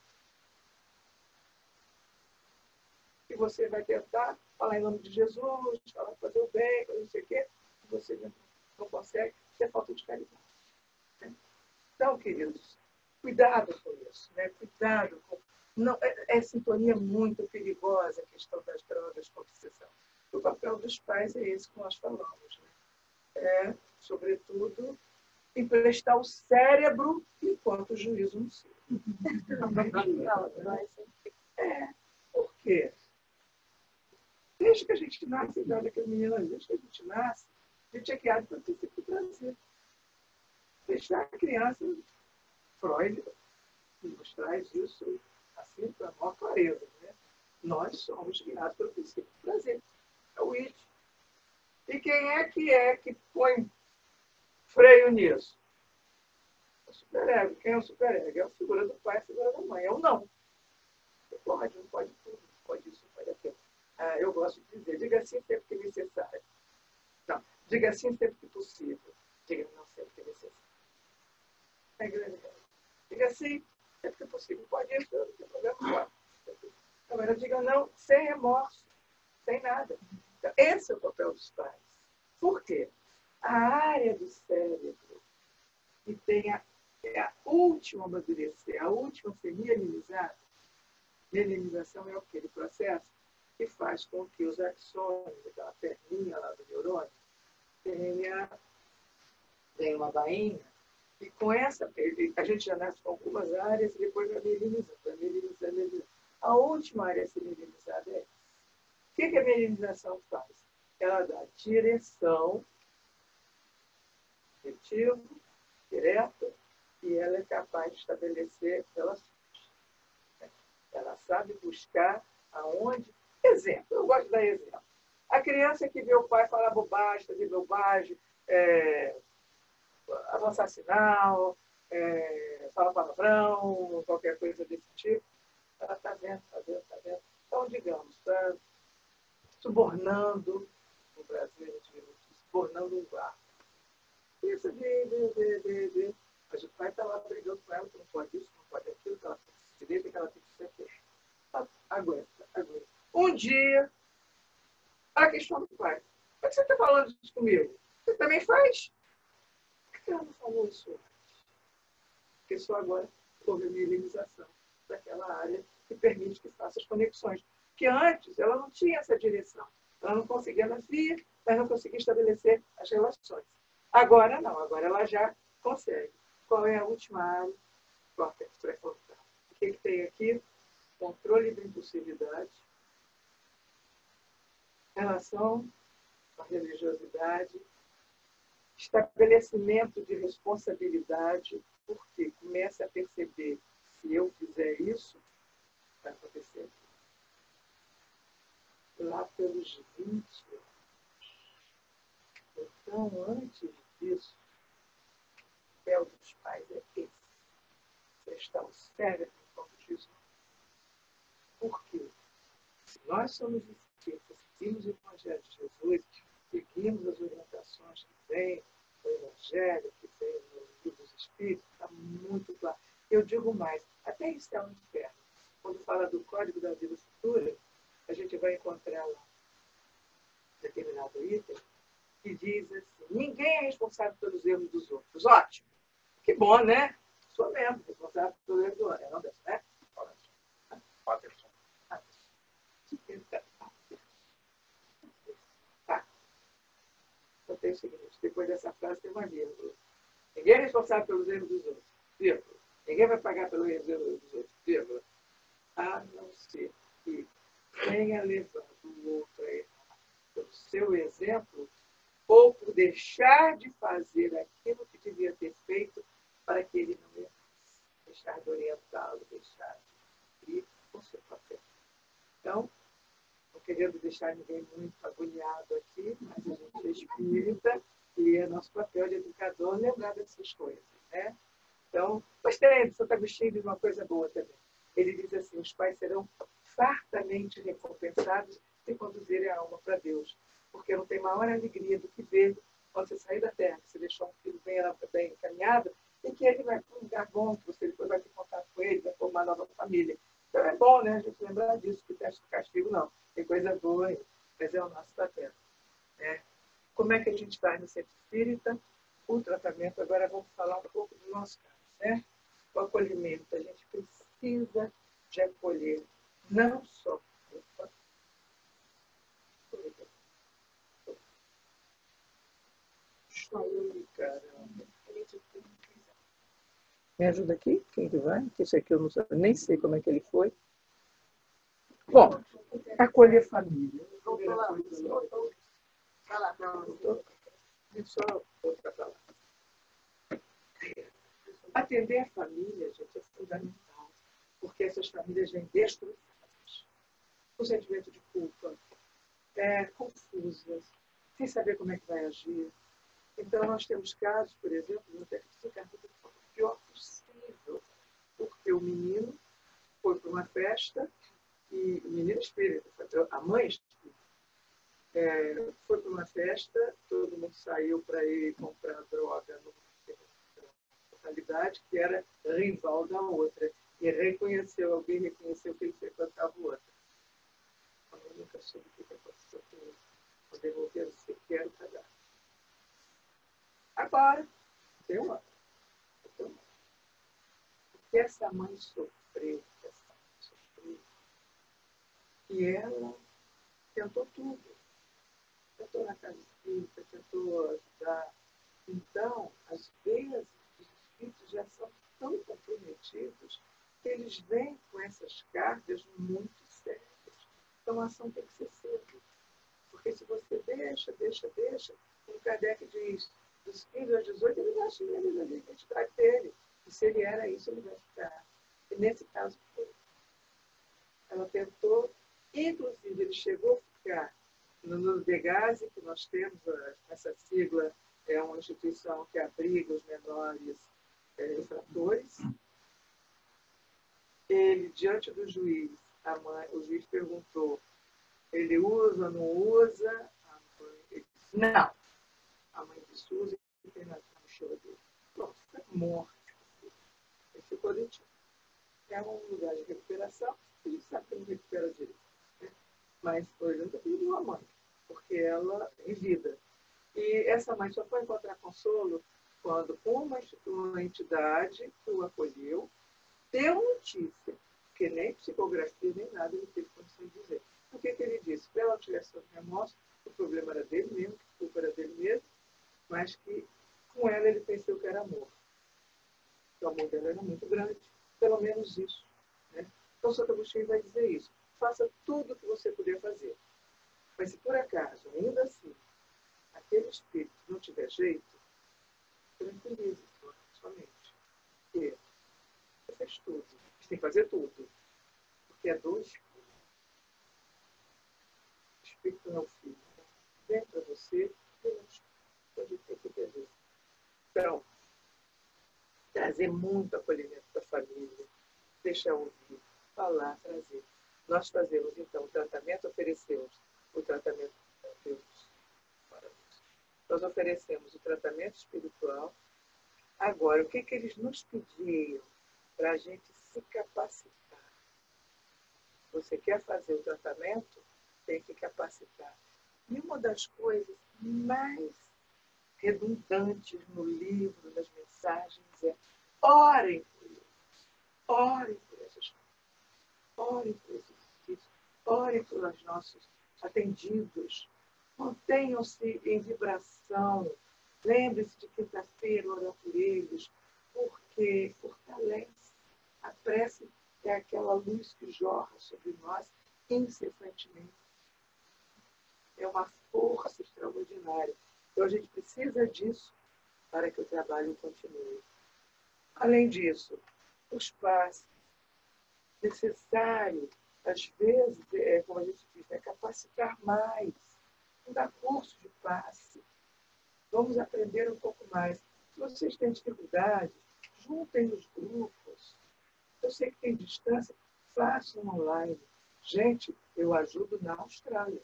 E você vai tentar falar em nome de Jesus, falar fazer o bem, não sei o quê, você não consegue, isso é falta de caridade. Né? Então, queridos, cuidado com isso, né? Cuidado com... Não, é sintonia muito perigosa a questão das drogas com obsessão. O papel dos pais é esse que nós falamos, né? Sobretudo, emprestar o cérebro enquanto o juízo não se. Por quê? Desde que a gente nasce, olha que menina, desde que a gente nasce, a gente é criado para ter sempre prazer. Deixar a criança, Freud nos traz isso assim para a maior clareza. Né? Nós somos criados pelo princípio do prazer. É o it. E quem é que põe freio nisso? O superego. Quem é o superego? É a figura do pai, a figura da mãe. É o não. Não pode tudo, não pode isso, não pode aquilo. Eu gosto de dizer, diga sim sempre que necessário. Não, diga sim sempre que possível. Diga não sempre que necessário. É grande. Diga sim sempre que possível. Pode isso, não tem problema. Agora, diga não sem remorso, sem nada. Então, esse é o papel dos pais. Por quê? A área do cérebro que tem a última a amadurecer, a última a ser mielinizada. Mielinização é aquele processo que faz com que os axônios, aquela perninha lá do neurônio, tenha uma bainha, e com essa, a gente já nasce com algumas áreas e depois vai mielinizando. A última área a ser mielinizada é essa. O que a mielinização faz? Ela dá direção, objetivo, direto, e ela é capaz de estabelecer relações. Ela sabe buscar aonde. Exemplo, eu gosto de dar exemplo. A criança que vê o pai falar bobagem, fazer bobagem, avançar sinal, falar palavrão, qualquer coisa desse tipo, ela está vendo. Então, digamos, está subornando, no Brasil a gente vê subornando um guarda. Isso mas o pai está lá brigando com ela, que não pode isso, não pode aquilo, que ela tem que se direita, que ela tem que ser feita. Aguenta. Um dia, a questão do pai. Por que você está falando isso comigo? Você também faz? Por que ela não falou isso antes? Porque só agora houve a mielinização daquela área que permite que faça as conexões. Porque antes ela não tinha essa direção. Ela não conseguia, ela via, mas não conseguia estabelecer as relações. Agora não, agora ela já consegue. Qual é a última área? Córtex pré-frontal. O que tem aqui? Controle da impulsividade, relação com a religiosidade, estabelecimento de responsabilidade, porque começa a perceber, se eu fizer isso, vai acontecer. Lá pelos 20 anos. Então, antes disso, o papel dos pais é esse. Prestar o cérebro enquanto Jesus. Por quê? Se nós somos espíritas, seguimos o Evangelho de Jesus, seguimos as orientações que vem do Evangelho, que vem no livro dos Espíritos, está muito claro. Eu digo mais, até isso é um inferno. Quando fala do Código da Vida Futura, a gente vai encontrar lá determinado item que diz assim, ninguém é responsável pelos erros dos outros. Ótimo. Que bom, né? Sou mesmo responsável pelos erros dos outros. Não desse, né? Patterson. Tá. Eu tenho o seguinte, depois dessa frase tem uma vírgula. Ninguém é responsável pelos erros dos outros, vírgula. Ninguém vai pagar pelos erros dos outros, vírgula. A não ser que tenha levado o outro a errar pelo seu exemplo ou por deixar de fazer aquilo que devia ter feito para que ele não errasse. Deixar de orientá-lo, deixar de ir com o seu papel. Então, não querendo deixar ninguém muito agoniado aqui, mas a gente é espírita e é nosso papel de educador lembrar dessas coisas, né? Então, gostei do Santo Agostinho de uma coisa boa também. Ele diz assim, os pais serão fartamente recompensados se conduzirem a alma para Deus, porque não tem maior alegria do que ver quando você sair da terra, que você deixou um filho bem encaminhado, e que ele vai para um lugar bom, que você depois vai ter contato com ele, vai formar uma nova família. Então é bom, né, a gente lembrar disso, que teste do castigo não. Tem coisa boa aí, mas é o nosso papel. Né? Como é que a gente faz no centro espírita? O tratamento, agora vamos falar um pouco do nosso caso. Né? O acolhimento, a gente precisa de acolher não só caramba. Me ajuda aqui? Quem que vai? Que isso aqui eu não sei, nem sei como é que ele foi. Bom, acolher família. Só outra palavra. Atender a família, gente, é fundamental, porque essas famílias vêm destroçadas. O sentimento de culpa, confusas, sem saber como é que vai agir. Então, nós temos casos, por exemplo, no testificar o pior possível, porque o menino foi para uma festa e o menino espírita, a mãe espírita, foi para uma festa, todo mundo saiu para ir comprar droga numa localidade que era rival da outra. E alguém reconheceu que ele frequentava o outro. Eu nunca soube o que aconteceu com ele. Não devolveram sequer o cadastro. Agora, tem uma. Porque essa mãe sofreu, e ela tentou tudo. Tentou na casa espírita, tentou ajudar. Então, às vezes, os espíritos já são tão comprometidos que eles vêm com essas cargas muito sérias. Então, a ação tem que ser cedo. Porque se você deixa, como Kardec diz, dos 15 aos 18, ele vai assumir a identidade dele. E se ele era isso, ele vai ficar. E nesse caso foi. Ela tentou, inclusive ele chegou a ficar no DEGASE, que nós temos, essa sigla é uma instituição que abriga os menores infratores. Ele, diante do juiz, o juiz perguntou, ele usa ou não usa? A mãe disse, não. A mãe disse, usa e tem na mochila dele. Pronto, foi morto. Ele ficou detido. É um lugar de recuperação, a gente sabe que não recupera direito. Né? Mas, por exemplo, eu tive uma mãe, porque ela em vida. E essa mãe só foi encontrar consolo quando uma entidade que o acolheu deu notícia, que nem psicografia nem nada ele teve condição de dizer. O que ele disse? Se ela não tivesse remorso, o problema era dele mesmo, que a culpa era dele mesmo, mas que com ela ele pensou que era amor. O amor dela era muito grande, pelo menos isso. Né? Então, Santo Agostinho vai dizer isso. Faça tudo o que você puder fazer. Mas se por acaso, ainda assim, aquele espírito não tiver jeito, tranquilize sua mente. Porque você fez tudo. Você tem que fazer tudo. Porque é do espírito. O espírito não é o filho. Vem para você, pode ter que entender. Então, trazer muito acolhimento para a família, deixar ouvir, falar, trazer. Nós fazemos, então, o tratamento, oferecemos o tratamento de Deus. Nós oferecemos o tratamento espiritual. Agora, o que eles nos pediam para a gente se capacitar? Você quer fazer o tratamento? Tem que capacitar. E uma das coisas mais redundantes no livro, nas mensagens, é orem por eles. Orem por essas coisas. Orem por esses espíritos. Orem pelos nossos atendidos. Mantenham-se em vibração. Lembre-se de quinta-feira, orar por eles, porque fortalece. A prece é aquela luz que jorra sobre nós incessantemente. É uma força extraordinária. Então, a gente precisa disso para que o trabalho continue. Além disso, os passes necessário, às vezes, como a gente diz, é capacitar mais. Não dá curso de passe. Vamos aprender um pouco mais. Se vocês têm dificuldade, juntem os grupos. Eu sei que tem distância, façam online. Gente, eu ajudo na Austrália.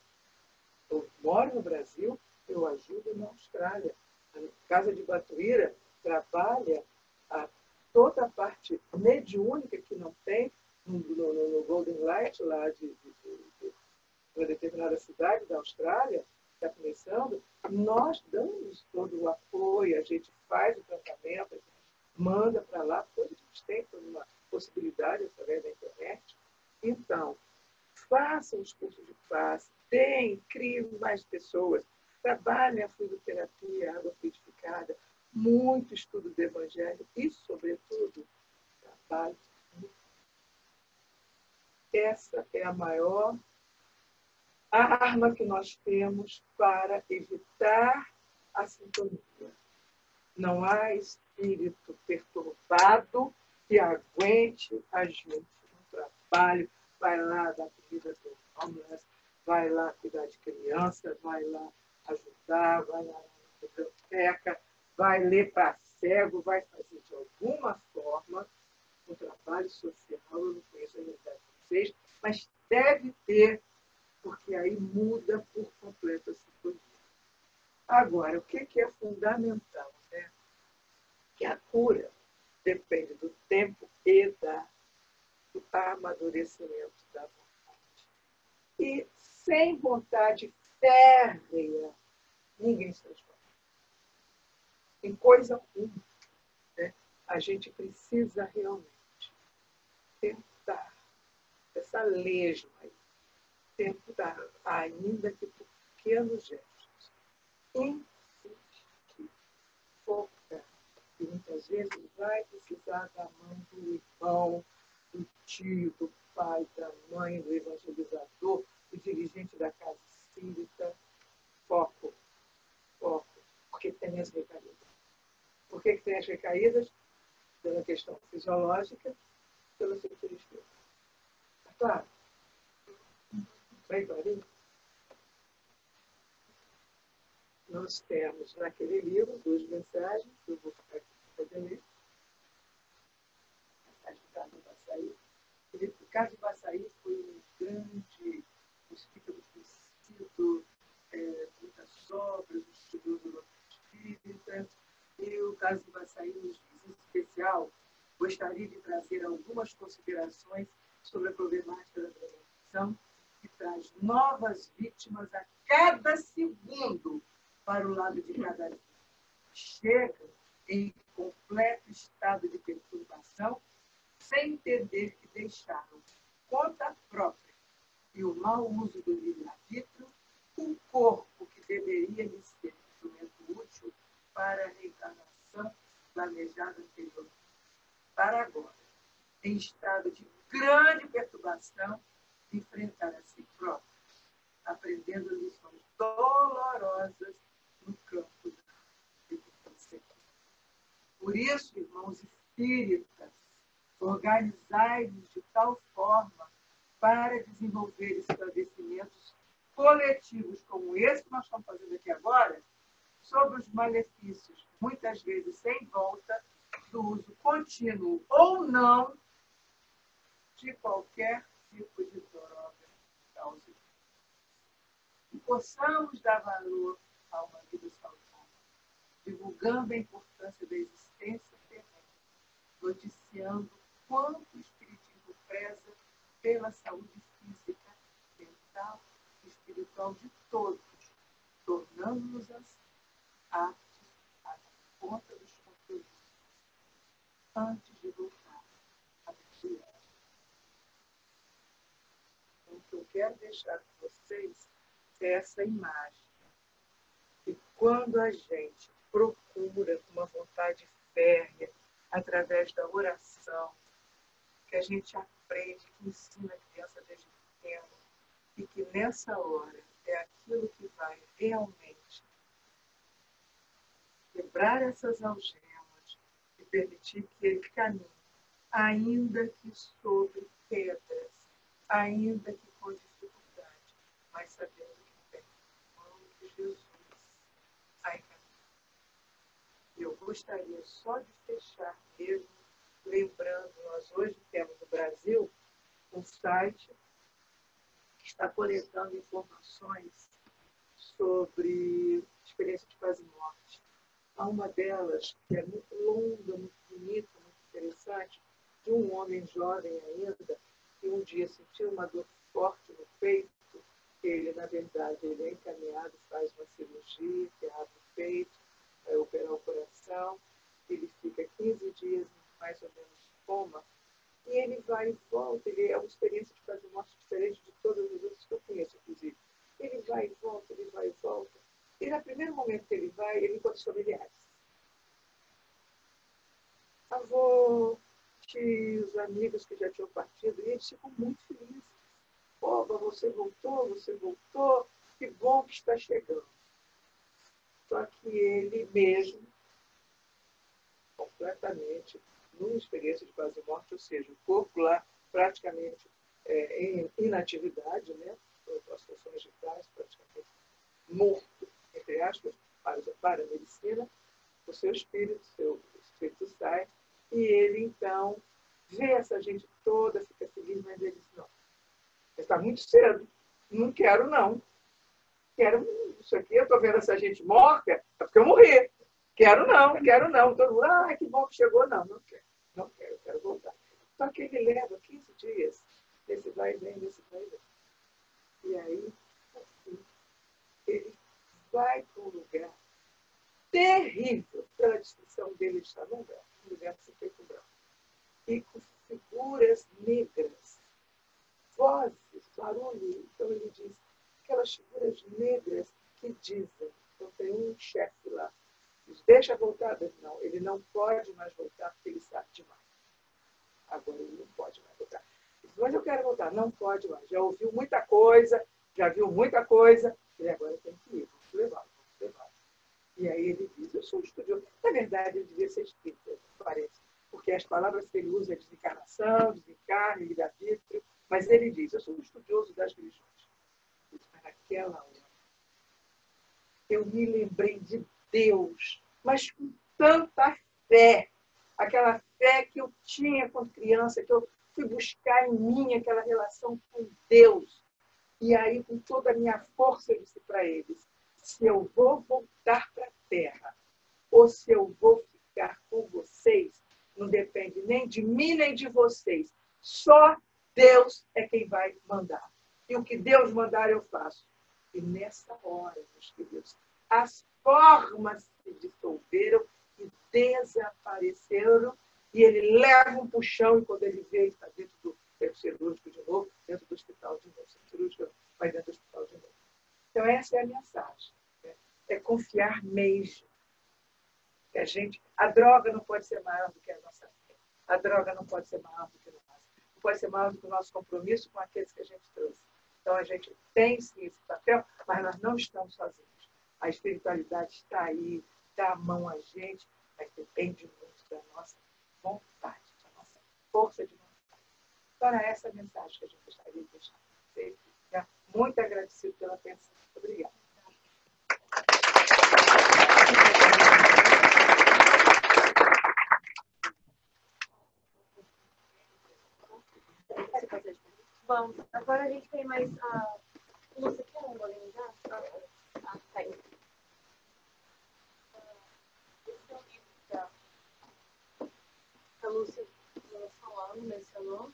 Eu moro no Brasil, eu ajudo na Austrália. A Casa de Batuíra trabalha toda a parte mediúnica que não tem no Golden Light, lá de uma determinada cidade da Austrália, está começando, nós damos todo o apoio, a gente faz o tratamento, a gente manda para lá, porque a gente tem toda uma possibilidade através da internet. Então, façam os cursos de passe, criem mais pessoas, trabalhem a fluidoterapia, a água fluidificada, muito estudo do Evangelho e, sobretudo, trabalho. Essa é a maior arma que nós temos para evitar a sintonia. Não há espírito perturbado que aguente a gente no trabalho. Vai lá dar comida para os homeless, vai lá cuidar de crianças, vai lá ajudar, vai lá na biblioteca, vai ler para cego, vai fazer de alguma forma um trabalho social. Eu não conheço a realidade de vocês, mas deve ter, porque aí muda por completo a sintonia. Agora, o que é fundamental? Né? Que a cura depende do tempo e do amadurecimento da vontade. E sem vontade férrea, ninguém se transforma. Em coisa alguma. Né? A gente precisa realmente tentar, essa lesma aí, tentar, ainda que por pequenos gestos, insistir, focar. E muitas vezes vai precisar da mão do irmão, do tio, do pai, da mãe, do evangelizador, do dirigente da casa espírita. Foco, foco, porque tem as recaídas. Por que tem as recaídas? Pela questão fisiológica, pelo sentido espírita. Está claro? Bem clarinho? Nós temos naquele livro 2 mensagens, que eu vou ficar aqui para poder ler. A mensagem do Carlos de Baçaí. O Carlos de Baçaí foi um grande espírita muito conhecido, muitas obras, um estudioso do espírita. E o Carlos de Baçaí nos diz, em especial, gostaria de trazer algumas considerações sobre a problemática da drogadição, que traz novas vítimas a cada segundo para o lado de cada vida. Chegam em completo estado de perturbação, sem entender que deixaram conta própria e o mau uso do livre-arbítrio um corpo que deveria lhe ser instrumento útil para a reencarnação planejada anteriormente. Para agora, em estado de grande perturbação, enfrentar a si próprio, aprendendo lições dolorosas no campo da educação. Por isso, irmãos espíritas, organizai-vos de tal forma para desenvolver esclarecimentos coletivos como esse que nós estamos fazendo aqui agora, sobre os malefícios, muitas vezes sem volta, do uso contínuo ou não de qualquer tipo de droga causa. E possamos dar valor a uma vida saudável, divulgando a importância da existência terrena, noticiando quanto o Espiritismo preza pela saúde física, mental e espiritual de todos, tornando-nos assim aptos a dar conta dos compromissos antes de voltar a viver. Então, o que eu quero deixar com vocês é essa imagem. quando a gente procura com uma vontade férrea, através da oração, que a gente aprende, que ensina a criança desde pequeno, e que nessa hora é aquilo que vai realmente quebrar essas algemas e permitir que ele caminhe, ainda que sobre pedras, ainda que com dificuldade, mas sabendo que tem a mão de Jesus aí caminha. Eu gostaria só de fechar mesmo, lembrando, nós hoje temos no Brasil um site que está coletando informações sobre experiência de quase morte. Há uma delas, que é muito longa, muito bonita, muito interessante, de um homem jovem ainda, que um dia sentiu uma dor forte no peito, ele, na verdade, ele é encaminhado, faz uma cirurgia, que abre o peito, vai operar o coração, ele fica 15 dias, mais ou menos, em coma, e ele vai e volta, ele é uma experiência de quase morte diferente de todas as outras que eu conheço, inclusive. Ele vai e volta, ele vai e volta. E no primeiro momento que ele vai, ele encontra os familiares. Avô, tios, amigos que já tinham partido, e eles ficam muito felizes. Oba, você voltou, que bom que está chegando. Só que ele mesmo, completamente, numa experiência de quase morte, ou seja, o corpo lá praticamente em inatividade, né? As funções vitais praticamente morto, entre aspas, para a medicina, o seu espírito sai, e ele, então, vê essa gente toda, fica feliz, mas ele diz, não, está muito cedo, não quero, não. Quero isso aqui, eu estou vendo essa gente morta, é porque eu morri. Quero não. Todo mundo, que bom que chegou. Não quero, eu quero voltar. Só que ele leva 15 dias, nesse vai e vem. E aí, assim, ele vai para um lugar terrível, pela descrição dele, está num lugar que se feito branco, e com figuras negras, vozes, barulho. Então ele diz, aquelas figuras negras que dizem, então tem um chefe lá, diz, deixa voltar. Não, ele não pode mais voltar porque ele sabe demais. Agora ele não pode mais voltar. Diz, mas eu quero voltar. Não pode mais. Já ouviu muita coisa, já viu muita coisa, e agora tem que ir. Vamos levá-lo. E aí ele diz, eu sou um estudioso. Na verdade, ele devia ser espírita, parece. Porque as palavras que ele usa é desencarnação, desencarne, livre-arbítrio. Mas ele diz, eu sou um estudioso das religiões. Mas naquela hora, eu me lembrei de Deus, mas com tanta fé. Aquela fé que eu tinha quando criança, que eu fui buscar em mim aquela relação com Deus. E aí, com toda a minha força, eu disse para eles, se eu vou voltar para a Terra, ou se eu vou ficar com vocês, não depende nem de mim, nem de vocês. Só Deus é quem vai mandar. E o que Deus mandar, eu faço. E nessa hora, meus queridos, as formas se dissolveram e desapareceram, e ele leva um puxão, e quando ele vê, ele está dentro do cirúrgico de novo, dentro do hospital de novo. O cirúrgico vai dentro do hospital de novo. Então, essa é a mensagem. Né? É confiar mesmo. Que a droga não pode ser maior do que a nossa fé. A droga não pode ser maior do que nós. Não pode ser maior do que o nosso compromisso com aqueles que a gente trouxe. Então, a gente tem sim esse papel, mas nós não estamos sozinhos. A espiritualidade está aí, dá a mão a gente, mas depende muito da nossa vontade, da nossa força de vontade. Então, era essa a mensagem que a gente gostaria de deixar para vocês. Muito agradecido pela atenção. Obrigada. Vamos. Agora a gente tem mais a... Você quer um bolinho já? Tá aí. Esse é o livro que a Lúcia falando, mencionou.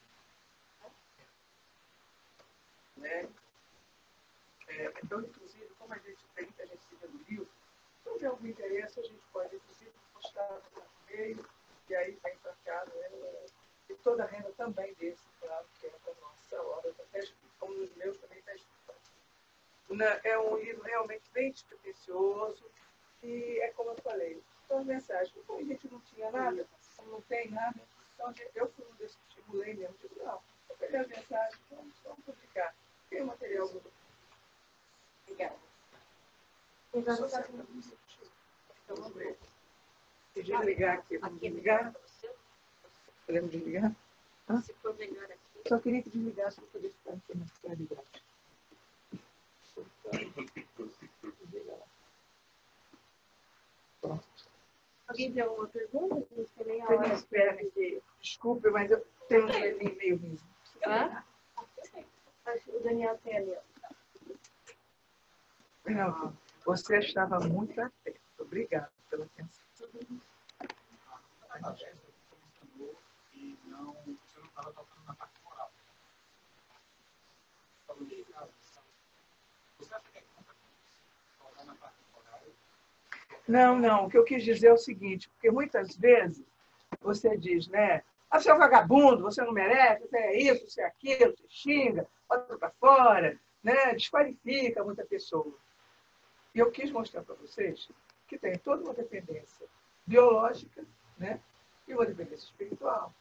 Né? Então, inclusive, como a gente tem muita gente seguindo o livro, se houver algum interesse, a gente pode, inclusive, postar no e-mail, e aí vem para cá, né? E toda a renda também desse, claro, que é para a nossa obra, como nos meus também está escrito. É um livro realmente bem despretensioso, E é como eu falei, são mensagens. Como a gente não tinha nada, não tem nada, então eu fui um desses que estimulei mesmo. Digo, não, vou pegar as mensagens, vamos publicar. Tem o material do... Obrigada. Se desligar aqui, vamos desligar? Podemos desligar? Se for melhor aqui. Só queria que desligasse para poder ficar aqui na claridade. Pronto. Alguém tem alguma pergunta? Espera aqui. Desculpe, mas eu tenho um joelhinho meio ruim. O Daniel tem ali. Não, você estava muito atento. Obrigada pela atenção. Você não estava tocando na parte moral. Você acha que é tocar na parte moral? Não. O que eu quis dizer é o seguinte, porque muitas vezes você diz, né? Ah, você é um vagabundo, você não merece, você é isso, você é aquilo, você xinga, bota para fora, né? Desqualifica muita pessoa. E eu quis mostrar para vocês que tem toda uma dependência biológica, né? E uma dependência espiritual.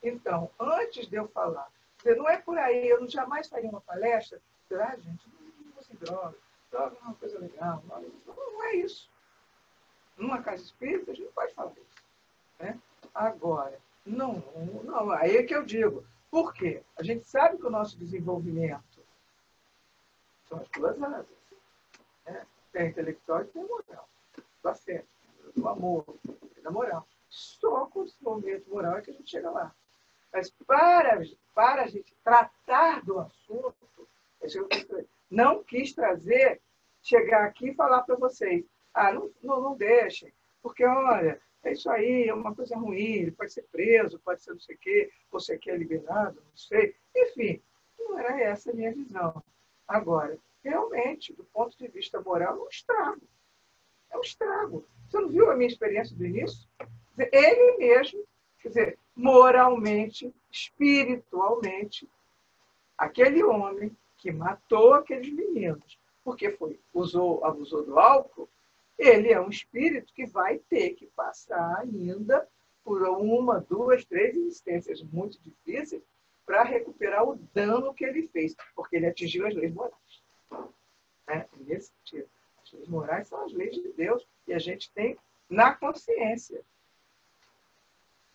Então, antes de eu falar, não é por aí, eu jamais faria uma palestra, gente, não use droga é uma coisa legal, não é isso. Numa casa espírita, a gente não pode falar isso. Né? Agora, não, aí é que eu digo, por quê? A gente sabe que o nosso desenvolvimento são as duas asas. Né? Tem a intelectual e tem a moral. Do afeto, do amor, da moral. Só com o desenvolvimento moral é que a gente chega lá. Mas para a gente tratar do assunto, não quis trazer, chegar aqui e falar para vocês, não deixem, porque, olha, é isso aí, é uma coisa ruim, ele pode ser preso, pode ser não sei o quê, você aqui é liberado, não sei. Enfim, não era essa a minha visão. Agora, realmente, do ponto de vista moral, é um estrago. É um estrago. Você não viu a minha experiência do início? Ele mesmo, quer dizer, moralmente, espiritualmente, aquele homem que matou aqueles meninos, porque abusou do álcool, ele é um espírito que vai ter que passar ainda por 1, 2, 3 existências muito difíceis para recuperar o dano que ele fez, porque ele atingiu as leis morais. Né? Nesse sentido. As leis morais são as leis de Deus e a gente tem na consciência.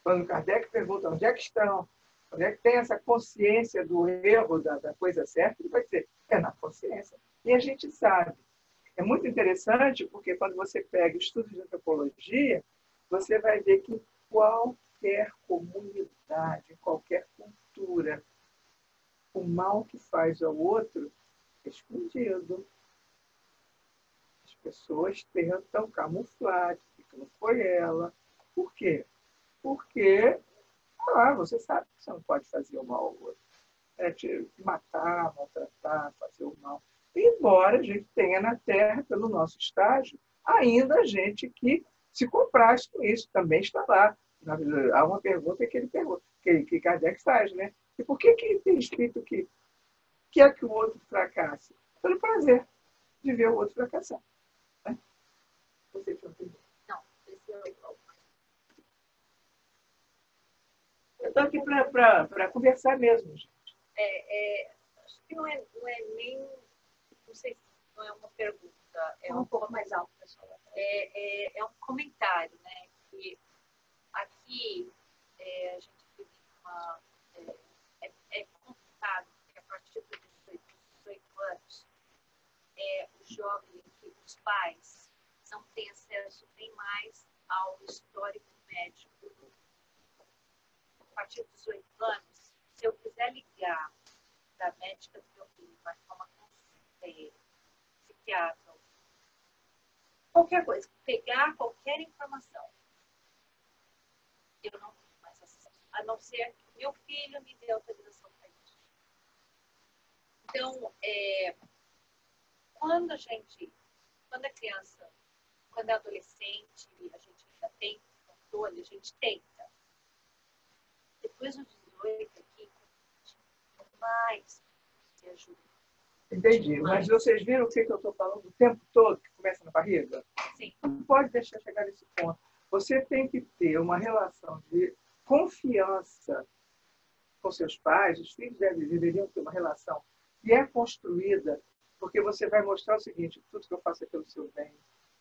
Quando Kardec pergunta onde é que estão, onde é que tem essa consciência do erro, da coisa certa, ele vai dizer, é na consciência. E a gente sabe. É muito interessante, porque quando você pega estudos de antropologia, você vai ver que em qualquer comunidade, em qualquer cultura, o mal que faz ao outro é escondido. As pessoas tentam camuflar, que não foi ela. Por quê? Porque você sabe que você não pode fazer o mal ao outro. É te matar, maltratar, fazer o mal. Embora a gente tenha na Terra, pelo nosso estágio, ainda gente que se comprasse com isso, também está lá. Há uma pergunta que ele pergunta, que Kardec faz, né? E por que tem espírito que quer que o outro fracasse? Pelo prazer de ver o outro fracassar. Né? Você tinha entendido? Não, esse é o... Eu estou aqui para conversar mesmo, gente. Acho que não é nem... Não sei se não é uma pergunta. É um pouco mais alto, pessoal. É um comentário, né? Que aqui a gente vive uma... É complicado, porque a partir dos 18 anos, o jovem, que os pais não têm acesso nem mais ao histórico médico. A partir dos 18 anos, se eu quiser ligar da médica do meu filho, marcar uma consulta, psiquiatra, qualquer coisa, pegar qualquer informação, eu não tenho mais acesso, a não ser que meu filho me dê autorização para isso. Então, quando a criança, quando é adolescente, a gente ainda tem controle, a gente tenta. Depois dos 18 aqui, mais se ajuda. Entendi. Mas vocês viram o que eu estou falando o tempo todo, que começa na barriga? Sim. Não pode deixar chegar nesse ponto. Você tem que ter uma relação de confiança com seus pais. Os filhos deveriam ter uma relação que é construída, porque você vai mostrar o seguinte: tudo que eu faço é pelo seu bem,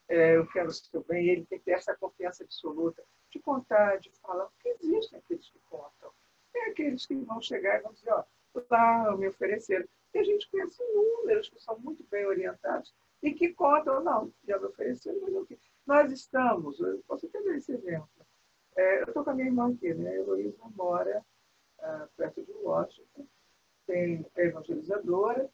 eu quero o seu bem, e ele tem que ter essa confiança absoluta de contar, de falar, porque existem aqueles que contam. Tem aqueles que vão chegar e vão dizer, ó, lá, me ofereceram. E a gente conhece números que são muito bem orientados e que contam, não, já me ofereceram, mas não. Nós estamos, eu posso até dar esse exemplo. Eu estou com a minha irmã aqui, né? A Heloísa mora perto de Washington, é evangelizadora,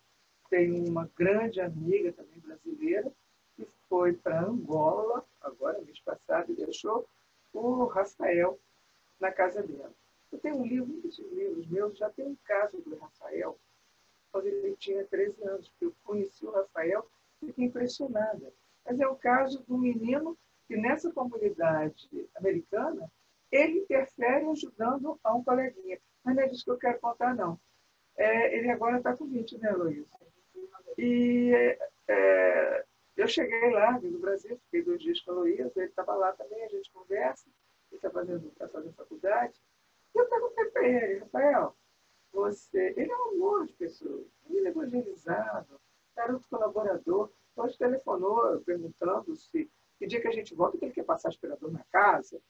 tem uma grande amiga também brasileira, que foi para Angola, agora, mês passado, e deixou o Rafael na casa dela. Eu tenho um livro, muitos livros meus, já tem um caso do Rafael, quando ele tinha 13 anos, porque eu conheci o Rafael e fiquei impressionada. Mas é o caso do menino que, nessa comunidade americana, ele interfere ajudando a um coleguinha. Mas não é disso que eu quero contar, não. Ele agora está com 20, né, Luísa? E eu cheguei lá, vim do Brasil, fiquei 2 dias com a Luísa, ele estava lá também, a gente conversa, ele está fazendo faculdade. E eu perguntei para ele, Rafael, ele é um amor de pessoa, menino evangelizado, garoto colaborador. Hoje telefonou perguntando se que dia que a gente volta, que ele quer passar aspirador na casa.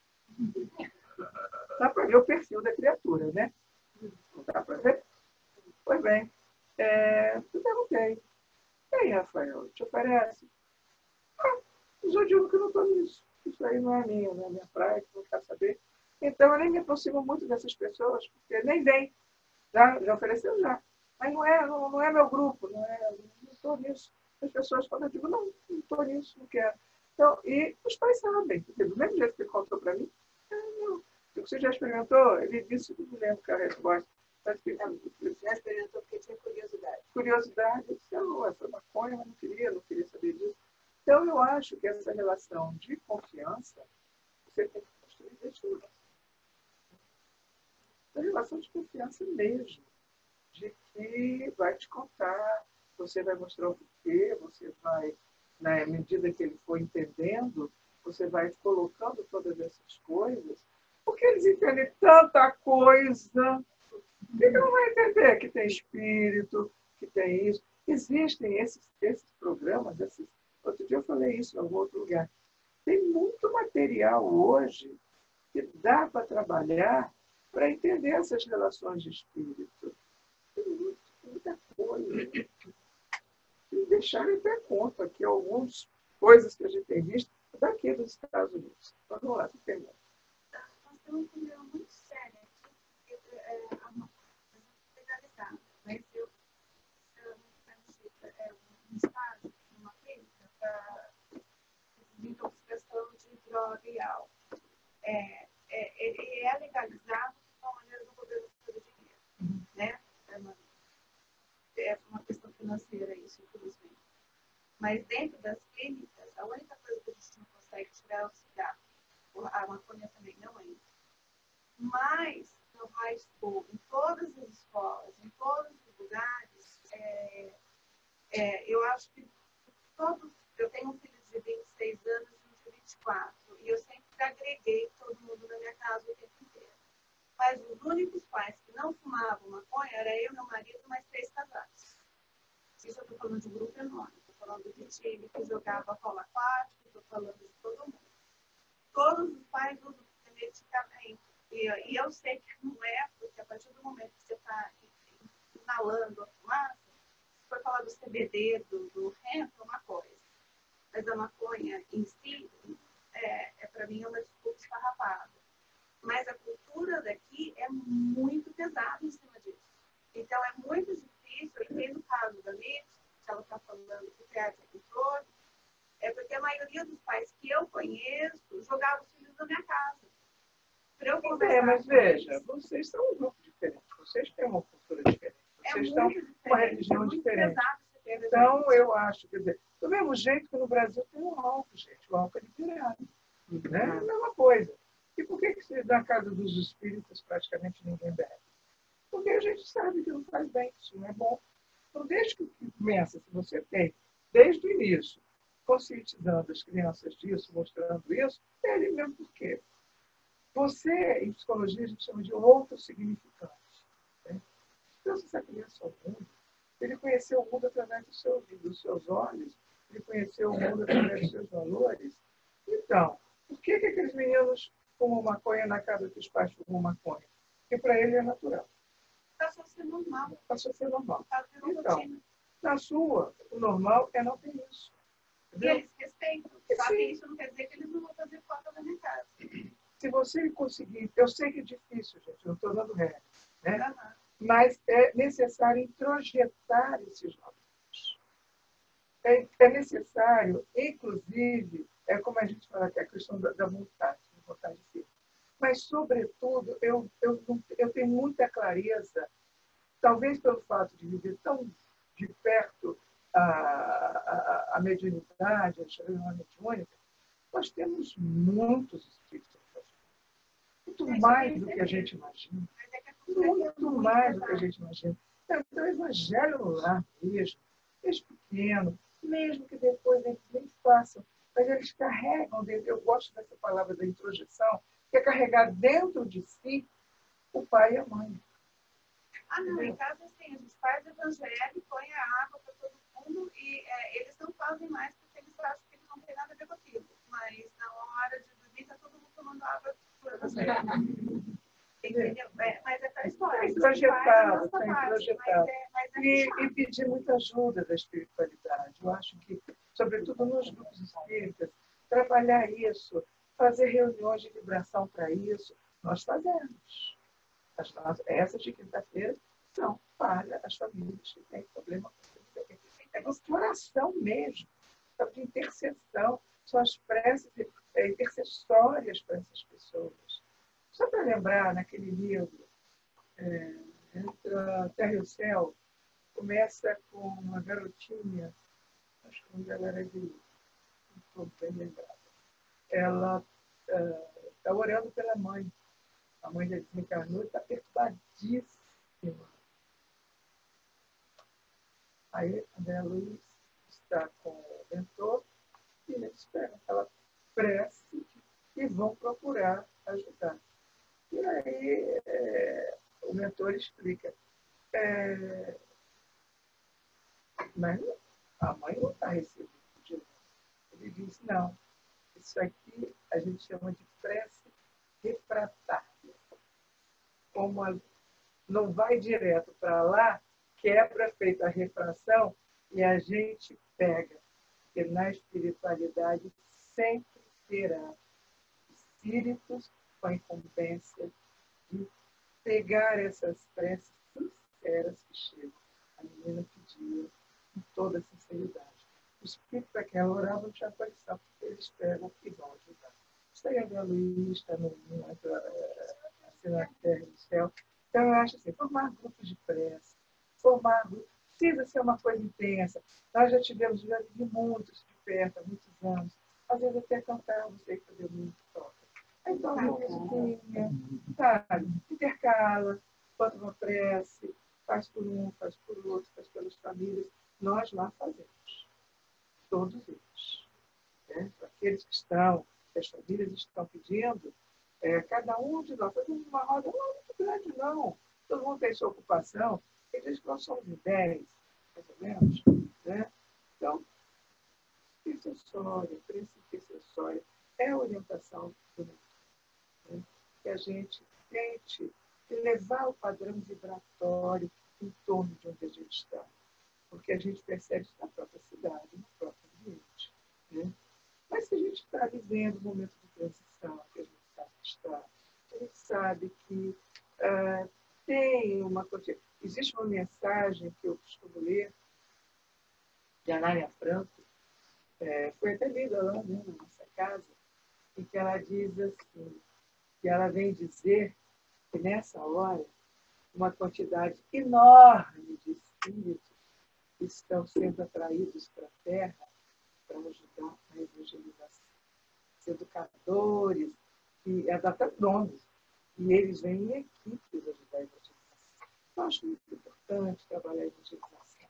Dá para ver o perfil da criatura, né? Não dá para ver? Pois bem, eu perguntei, e aí, Rafael, te oferece? Mas eu digo que eu não estou nisso. Isso aí não é minha, não é minha praia, que não quero saber. Então, eu nem me aproximo muito dessas pessoas, porque nem vem. Já ofereceu já. Mas não é meu grupo, não estou nisso. As pessoas, quando eu digo, não estou nisso, não quero. Então, e os pais sabem, porque do mesmo jeito que ele contou para mim, não. Você já experimentou? Ele disse, não lembro qual é a resposta. Já experimentou porque tinha curiosidade. Curiosidade, eu disse, foi maconha, mas não queria saber disso. Então, eu acho que essa relação de confiança, você tem que construir desde o início. Essa relação de confiança mesmo, de que vai te contar, você vai mostrar o porquê, você vai, na medida que ele for entendendo, você vai colocando todas essas coisas, porque eles entendem tanta coisa, que não vai entender que tem espírito, que tem isso. Existem esses programas, outro dia eu falei isso em algum outro lugar. Tem muito material hoje que dá para trabalhar para entender essas relações de espírito. Tem muita coisa. E deixar até conta aqui algumas coisas que a gente tem visto daqui dos Estados Unidos. Vamos lá, que tem. Nós temos um problema muito sério aqui, legalizado. Mas eu um estágio numa clínica para desintoxicação de droga e álcool. Ele é legalizado de uma maneira do governo fazer dinheiro, né? É uma questão financeira isso, infelizmente. Mas dentro das clínicas, a única coisa que a gente não consegue tirar é o cigarro. A maconha também não entra. Mas no high school, em todas as escolas, em todos os lugares, eu acho que todos. Eu tenho um filho de 26 anos e um de 24, e eu sempre agreguei todo mundo na minha casa o tempo inteiro. Mas os únicos pais que não fumavam maconha era eu, meu marido e mais 3 casais. Isso eu estou falando de um grupo enorme. Estou falando de time que jogava cola aquática, estou falando de todo mundo. Todos os pais usam medicamento. E eu sei que não é, porque a partir do momento que você está inalando a fumaça, se for falar do CBD, do hemp, é uma coisa. Mas a maconha em si, para mim, é uma desculpa esfarrapada. Mas a cultura daqui é muito pesada em cima disso. Então, é muito difícil, e tem no caso da Mitch, que ela está falando que perde controle, porque a maioria dos pais que eu conheço jogavam os filhos na minha casa. Para eu conversar mas veja, vocês são um grupo diferente, vocês têm uma cultura diferente, vocês estão com uma religião diferente. Então, eu acho, quer dizer, do mesmo jeito que no Brasil tem o álcool, gente, o álcool é liberado. Né? É a mesma coisa. E por que na casa dos espíritas praticamente ninguém bebe? Porque a gente sabe que não faz bem, isso não é bom. Então, desde que começa, se você tem, desde o início, conscientizando as crianças disso, mostrando isso, é ele mesmo porque você, em psicologia, a gente chama de outro significante. Né? Então, se essa criança é o mundo, ele conheceu o mundo através do seu ouvido, dos seus olhos, ele conheceu o mundo através dos seus valores. Então, por que aqueles meninos fumam maconha na casa que os pais fumam maconha? Porque para ele é natural. Passou a ser normal. Passou a ser normal. Então, na sua, o normal é não ter isso. E eles respeitam. Só que isso não quer dizer que eles não vão fazer foto na minha casa. Se você conseguir, eu sei que é difícil, gente, eu não estou dando regra, né? Uhum. Mas é necessário introjetar esses valores. É necessário, inclusive, é como a gente fala que é a questão da vontade de ser. Mas, sobretudo, eu tenho muita clareza, talvez pelo fato de viver tão de perto a mediunidade, a chama mediúnica, nós temos muitos espíritos. Muito mais do que a gente imagina. Muito mais do que a gente imagina. Então, o evangelho no lar mesmo, desde pequeno, mesmo que depois eles nem façam, mas eles carregam dentro, eu gosto dessa palavra da introjeção, que é carregar dentro de si o pai e a mãe. Ah, não, em casa assim, os pais evangélicos põem a água para todo mundo e eles não fazem mais porque eles acham que eles não têm nada a ver com aquilo. Mas na hora de dormir, está todo mundo tomando água do evangélico. Entendeu? Mas é aquela história. Está introjetado, está introjetado. E pedir muita ajuda da espiritualidade. Eu acho que, sobretudo nos grupos espíritas, trabalhar isso, fazer reuniões de vibração para isso, nós fazemos. Essas de quinta-feira são para as famílias que têm problema com isso. É de oração mesmo, de intercessão. São as preces intercessórias para essas pessoas. Só para lembrar, naquele livro, Entre a Terra e o Céu, começa com uma garotinha, acho que quando ela era de, não estou bem lembrada. Ela está orando pela mãe. A mãe já desencarnou e está perturbadíssima. Aí, André Luiz está com o mentor e eles esperam que ela prece e vão procurar ajudar. E aí, o mentor explica. Mas a mãe não está recebendo dinheiro. Ele diz, não, isso aqui a gente chama de prece refratária. Como não vai direto para lá, quebra feita a refração e a gente pega. Porque na espiritualidade sempre terá espíritos com a incumbência de pegar essas preces sinceras que chegam. A menina pediu com toda sinceridade. O espírito para quem ela orava não tinha aparição, porque eles pegam e vão ajudar. Isso aí é a Luiz, está no assim, na Terra e no Céu. Então, eu acho assim, formar grupos de prece, precisa ser uma coisa intensa. Nós já vivi muitos de perto, há muitos anos. Às vezes até cantar, não sei fazer muito, toca. Então, uma musiquinha, sabe? Intercala, bota uma prece, faz por um, faz por outro, faz pelas famílias. Nós lá fazemos. Todos eles. Né? Aqueles que estão, que as famílias estão pedindo, cada um de nós, fazendo uma roda, não é muito grande, não. Todo mundo tem sua ocupação. Tem vezes que nós somos de 10, mais ou menos. Né? Então, intercessória, preço intercessória, é a orientação do mundo. Né? Que a gente tente elevar o padrão vibratório em torno de onde a gente está. Porque a gente percebe isso na própria cidade, no próprio ambiente. Né? Mas se a gente está vivendo um momento de transição, que a gente sabe que está, a gente sabe que tem uma coisa. Existe uma mensagem que eu costumo ler, de Anália Franco, foi até lida lá, né, na nossa casa, em que ela diz assim, que ela vem dizer que nessa hora, uma quantidade enorme de espíritos estão sendo atraídos para a Terra para ajudar na evangelização. Os educadores, e dá até nomes, e eles vêm em equipes ajudar a evangelização. Eu acho muito importante trabalhar a evangelização.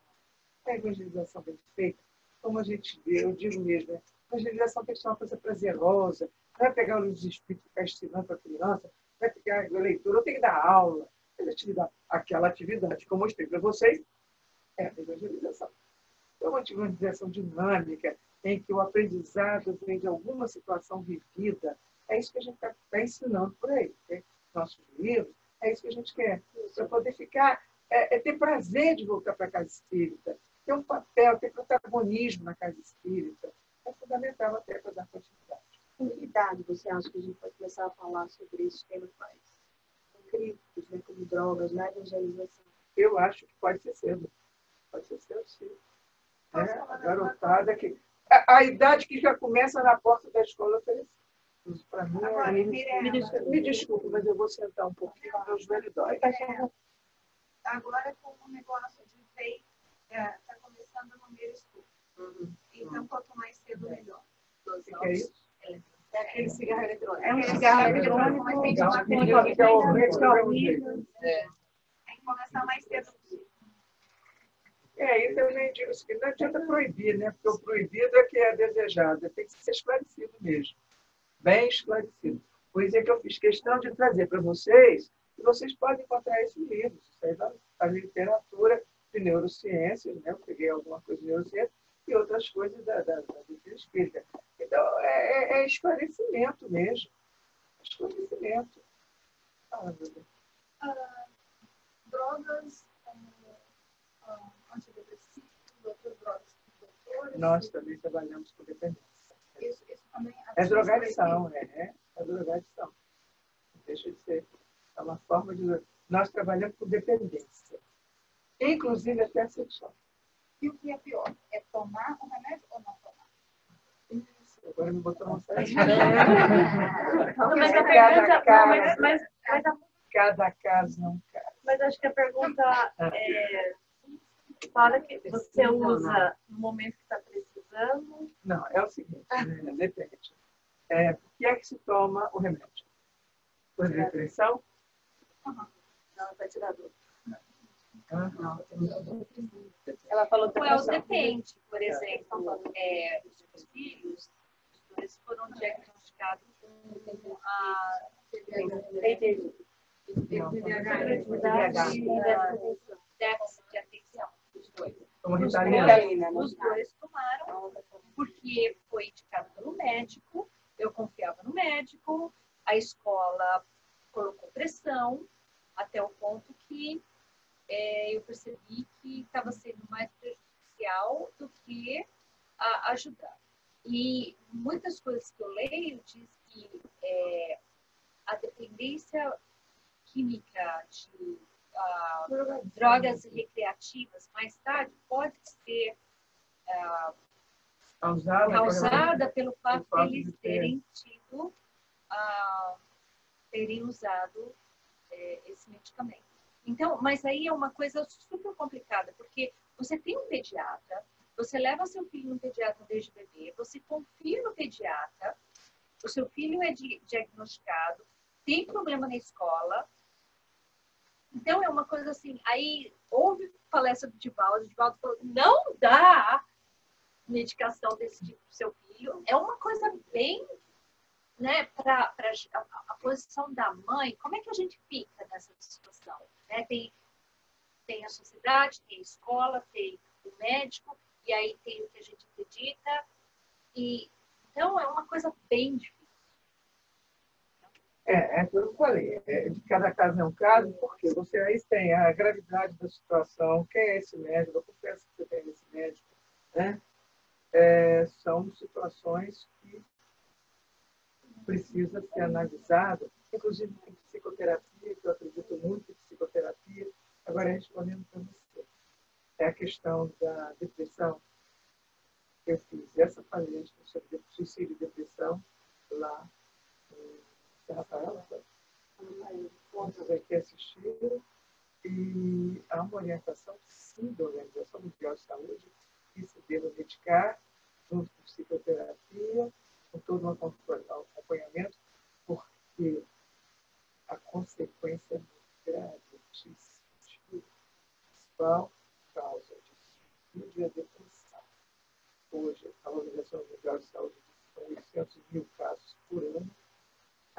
A evangelização bem feita como a gente vê, eu digo mesmo, né? Evangelização tem que ser uma coisa prazerosa, não é pegar o livro dos Espíritos e ficar ensinando para a criança, não é pegar a leitura, eu tenho que dar aula, aquela atividade que eu mostrei para vocês, é a evangelização. Então, uma evangelização dinâmica, em que o aprendizado vem de alguma situação vivida, é isso que a gente está ensinando por aí. Né? Nossos livros, é isso que a gente quer. Para poder ficar, ter prazer de voltar para a casa espírita, ter um papel, ter protagonismo na casa espírita. É fundamental até para dar continuidade. Com que idade você acha que a gente pode começar a falar sobre esse tema mais críticos, né, como drogas, na evangelização? Eu acho que pode ser cedo. Pode ser cedo, sim. A garotada que... A idade que já começa na porta da escola oferecendo. Para mim, agora, me desculpe, mas eu vou sentar um pouquinho, meu joelho dói. Agora, com o negócio de vape, está começando no meu estudo. Então, quanto mais cedo, melhor. O que é isso? É aquele cigarro eletrônico. É um cigarro eletrônico, mas tem que começar mais cedo. E também digo que não adianta proibir, né? Porque o proibido é que é desejado, tem que ser esclarecido mesmo, bem esclarecido. Por isso é que eu fiz questão de trazer para vocês, e vocês podem encontrar esses livros, isso aí da literatura de neurociências, né? Eu peguei alguma coisa de neurociência e outras coisas da doutrina espírita. Então, é esclarecimento mesmo, esclarecimento. Drogas, antidepressivos, outras drogas indutores. Nós também trabalhamos com dependência. Isso também É drogadição, é drogadição. Não deixa de ser. É uma forma de... Nós trabalhamos com dependência, inclusive até sexual. E o que é pior? É tomar o remédio ou não tomar? Isso, agora me botou uma série. Cada caso é um caso. Mas acho que a pergunta fala que você usa no momento que está precisando. Não, é o seguinte, né? Depende. Por que é que se toma o remédio? Por depressão? Não, para tirar dor. Não. Ela falou Well, depende. Por exemplo, os meus filhos, os dois foram diagnosticados com a déficit de atenção, os dois. Os dois tomaram, porque foi indicado pelo médico, eu confiava no médico, a escola colocou pressão, até o ponto que eu percebi que estava sendo mais prejudicial do que ajudar. E muitas coisas que eu leio diz que a dependência química de drogas recreativas mais tarde pode ser causada pelo fato de eles terem tido, terem usado esse medicamento. Então, mas aí é uma coisa super complicada, porque você tem um pediatra, você leva seu filho no pediatra desde bebê, você confia no pediatra, o seu filho é diagnosticado, tem problema na escola. Então, é uma coisa assim, aí houve palestra do Divaldo falou, não dá medicação desse tipo para o seu filho. É uma coisa bem, né, para a posição da mãe, como é que a gente fica nessa situação? Né? Tem a sociedade, tem a escola, tem o médico, e aí tem o que a gente acredita. Então, é uma coisa bem difícil. É o que eu falei. De cada caso é um caso, porque você aí tem a gravidade da situação, quem é esse médico, a confiança que você tem nesse médico. Né? São situações que precisa ser analisada, inclusive em psicoterapia, que eu acredito muito em psicoterapia. Agora, respondendo para você, a questão da depressão. Eu fiz essa palestra sobre suicídio e depressão lá em Rafael, pontos aqui assistiram, e há uma orientação, sim, da Organização Mundial de Saúde, que se deva medicar, junto com psicoterapia, com todo um acompanhamento, porque a consequência é muito grave. A principal causa de suicídio é a depressão. O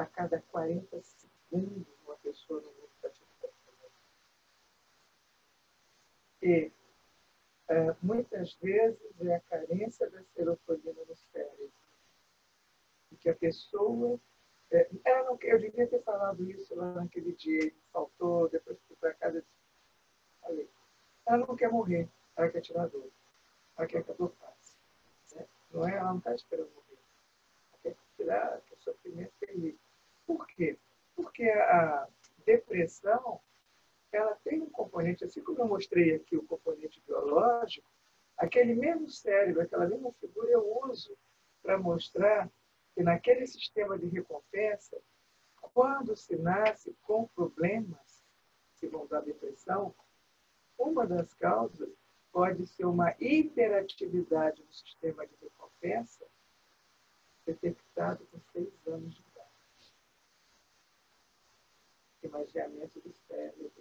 a cada 40 segundos uma pessoa no mundo está tirando. E muitas vezes é a carência da serotonina no cérebro. E que a pessoa... eu devia ter falado isso lá naquele dia, me faltou, depois que fui para casa, falei, ela não quer morrer, ela quer tirar dor, ela quer que a dor passe. Né? Não é, ela não está esperando morrer, ela quer tirar que o sofrimento termine. Por quê? Porque a depressão, ela tem um componente, assim como eu mostrei aqui o componente biológico, aquele mesmo cérebro, aquela mesma figura eu uso para mostrar que naquele sistema de recompensa, quando se nasce com problemas, que vão dar depressão, uma das causas pode ser uma hiperatividade no sistema de recompensa detectado com 6 anos de idade. Imaginamento do cérebro.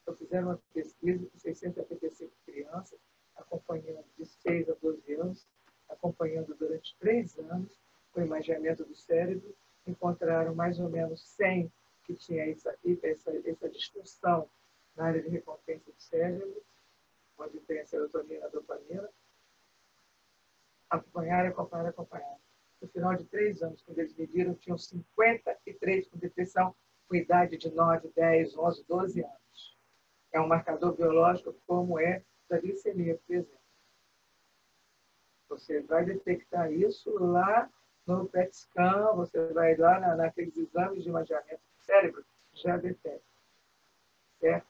Então, fizeram uma pesquisa com 675 crianças, acompanhando de 6 a 12 anos, acompanhando durante 3 anos o imaginamento do cérebro, encontraram mais ou menos 100 que tinha essa disfunção na área de recompensa do cérebro, onde tem a serotonina, a dopamina. Acompanharam. No final de 3 anos, quando eles mediram, tinham 53 com depressão, com idade de 9, 10, 11, 12 anos. É um marcador biológico como é da glicemia, por exemplo. Você vai detectar isso lá no PET scan, você vai lá naqueles exames de imaginamento do cérebro, já detecta. Certo?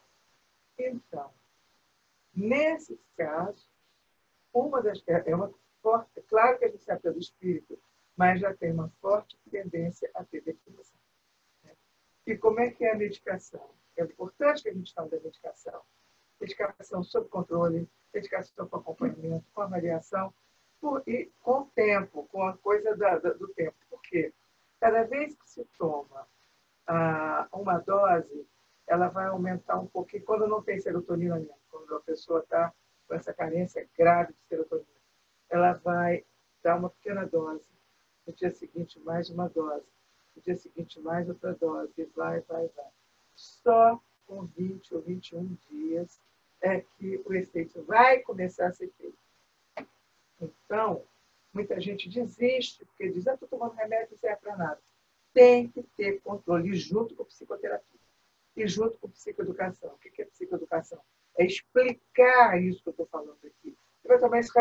Então, nesses casos, uma das... É uma forte... Claro que a gente sabe pelo espírito, mas já tem uma forte tendência a ter depressão. Né? E como é que é a medicação? É importante que a gente fale da medicação. Medicação sob controle, medicação com acompanhamento, com avaliação, e com o tempo, com a coisa do tempo. Por quê? Cada vez que se toma uma dose, ela vai aumentar um pouquinho, quando não tem serotonina mesmo, quando a pessoa está com essa carência grave de serotonina, ela vai dar uma pequena dose, no dia seguinte mais uma dose, no dia seguinte mais outra dose, e vai. Só com 20 ou 21 dias é que o efeito vai começar a ser feito. Então, muita gente desiste, porque diz, estou tomando remédio, não serve para nada. Tem que ter controle junto com psicoterapia e junto com psicoeducação. O que é psicoeducação? É explicar isso que eu estou falando aqui. Você vai tomar esse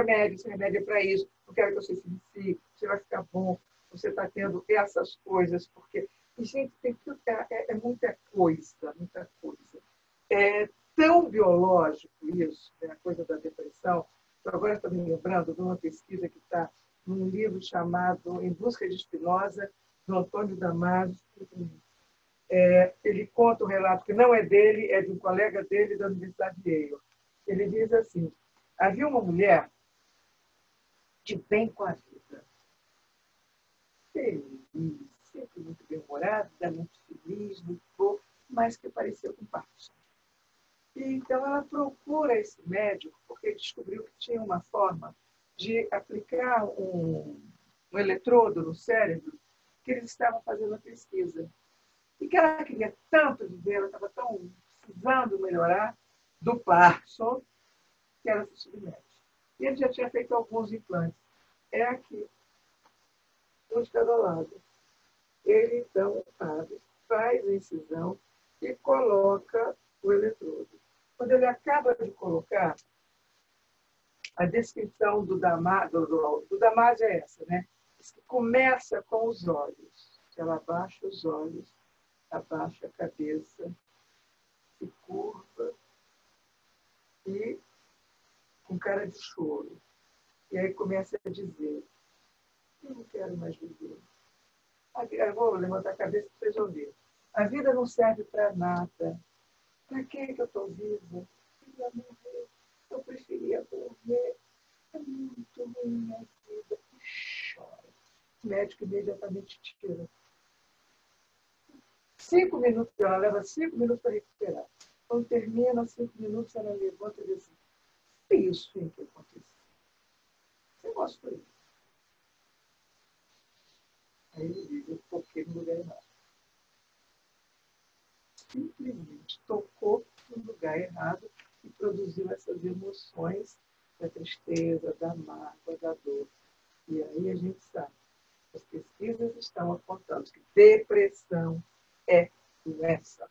remédio é para isso, não quero que você se vicie, você vai ficar bom, você está tendo essas coisas, porque... E, gente, é muita coisa, muita coisa. É tão biológico isso, né, a coisa da depressão. Eu agora estou me lembrando de uma pesquisa que está num livro chamado Em Busca de Spinoza, do Antônio Damasio. Ele conta um relato que não é dele, é de um colega dele da Universidade de Yale. Ele diz assim, havia uma mulher de bem com a vida, feliz, sempre muito bem-humorada, muito feliz, muito boa, mas que parecia com Parkinson. E então ela procura esse médico porque ele descobriu que tinha uma forma de aplicar um eletrodo no cérebro, que eles estavam fazendo a pesquisa. E que ela queria tanto viver, ela estava tão precisando melhorar do Parkinson, que ela se submete. E ele já tinha feito alguns implantes. É aqui, um de cada lado. Ele, então, abre, faz a incisão e coloca o eletrodo. Quando ele acaba de colocar, a descrição do Damasio é essa, né? Diz que começa com os olhos. Ela abaixa os olhos, abaixa a cabeça, se curva e com cara de choro. E aí começa a dizer, eu não quero mais viver. Eu vou levantar a cabeça para vocês vão ver. A vida não serve para nada. Para que eu estou viva? Eu ia morrer. Eu preferia morrer. É muito ruim a vida. E chora. O médico imediatamente tira. 5 minutos, ela leva 5 minutos para recuperar. Quando termina 5 minutos, ela levanta e diz assim, é isso que aconteceu. Você gosta disso? Aí ele diz, eu toquei no lugar errado. lugar errado e produziu essas emoções da tristeza, da mágoa, da dor. E aí a gente sabe, as pesquisas estão apontando que depressão é doença.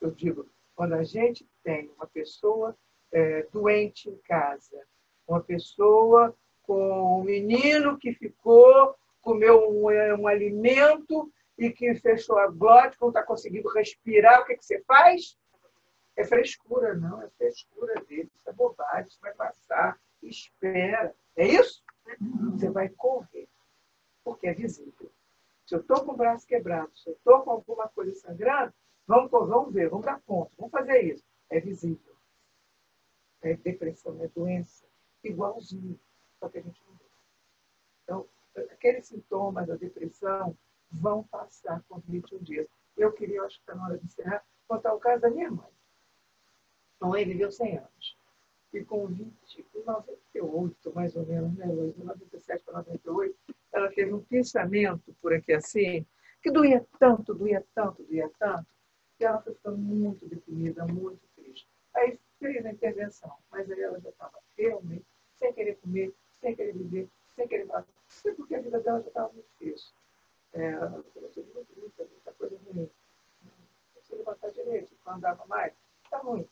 Eu digo, quando a gente tem uma pessoa doente em casa, uma pessoa com um menino que comeu um alimento e que fechou a glote, não está conseguindo respirar, o que você faz? É frescura, não, é frescura dele, isso é bobagem, isso vai passar, espera. É isso? Você vai correr, porque é visível. Se eu estou com o braço quebrado, se eu estou com alguma coisa sangrando, vamos ver, vamos dar ponto, vamos fazer isso. É visível. É depressão, é doença, igualzinho, só que a gente não vê. Então, aqueles sintomas da depressão vão passar com 21 dias. Eu queria, acho que está na hora de encerrar, contar o caso da minha mãe. A mãe viveu 100 anos. E com 98, mais ou menos, né, de 97 para 98, ela teve um pensamento por aqui assim, que doía tanto, que ela foi ficando muito deprimida, muito triste. Aí fez a intervenção, mas aí ela já estava realmente sem querer comer, sem querer viver, sem querer falar, porque a vida dela já estava muito difícil. Ela começou muita coisa ruim. Não conseguia levantar direito, não andava mais, está ruim.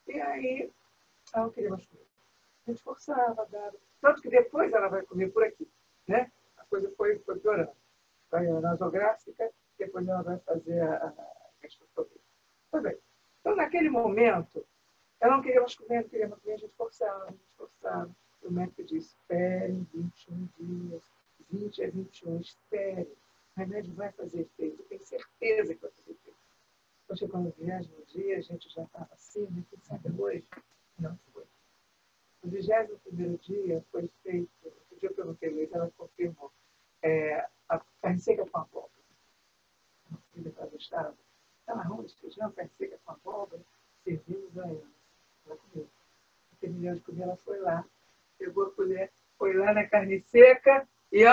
E aí, ela não queria mais comer. A gente forçava, dava. Tanto que depois ela vai comer por aqui, né? A coisa foi piorando. Vai a nasográfica, depois ela vai fazer a gastroscopia. Foi bem. Então, naquele momento, ela não queria mais comer, a gente forçava. O médico disse, espere 21 dias, 20 a 21, espere. O remédio vai fazer efeito, eu tenho certeza que vai fazer efeito. Então, chegou no viagem, no dia, a gente já estava assim, né? Quem sabe hoje? Não foi. No 21º dia foi feito, o dia que eu perguntei, Luiz, ela confirmou, a carne seca com abóbora. A filha estava gostava. Ela arruma feijão, carne seca com abóbora, servimos a ela. Ela comeu. Terminou de comer, ela foi lá, pegou a colher, foi lá na carne seca e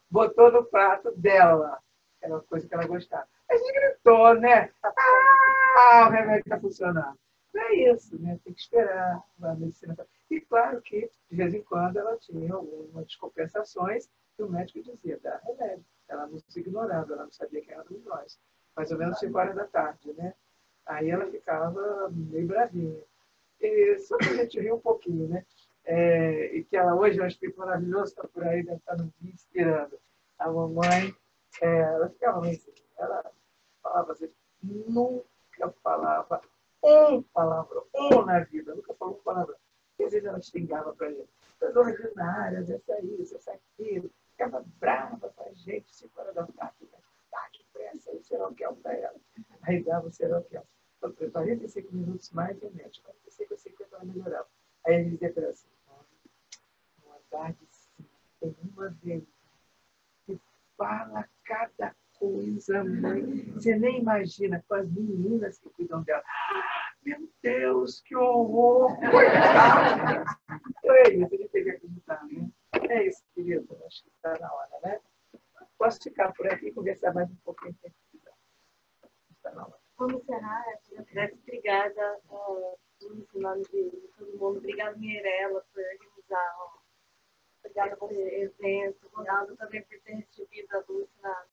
botou no prato dela. Era uma coisa que ela gostava. A gente gritou, né? O remédio está funcionando. Não é isso, né? Tem que esperar a medicina. E claro que, de vez em quando, ela tinha algumas descompensações que o médico dizia, dá remédio. Ela não se ignorava, ela não sabia quem éramos nós. Mais ou menos 5 horas da tarde, né? Aí ela ficava meio bravinha. E só que a gente riu um pouquinho, né? E que ela hoje é um espírito maravilhoso, está por aí, deve estar me inspirando. A mamãe, ela ficava meio assim, ela falava assim, nunca falava um palavrão, na vida, nunca falou um palavrão. E às vezes ela xingava para ele, coisas ordinárias, essa isso, essa aquilo, ficava brava com a gente, 5 horas da tarde, né? Que pressa, o seroquel para ela. Aí dava o seroquel. 45 minutos mais remédio, 45 a 50 ela melhorava. Aí ele dizia para ela assim, no andar de cima, tem uma vez que fala cada coisa, mãe. Você nem imagina com as meninas que cuidam dela. Meu Deus, que horror! Coitada! É isso, a gente tem que acreditar, né? É isso, querido. Acho que está na hora, né? Posso ficar por aqui e conversar mais um pouquinho? Está na hora. Vamos encerrar. Obrigada, em nome de todo mundo. Obrigada, Mirella, por organizar esse evento. Obrigada também por ter recebido a Lúcia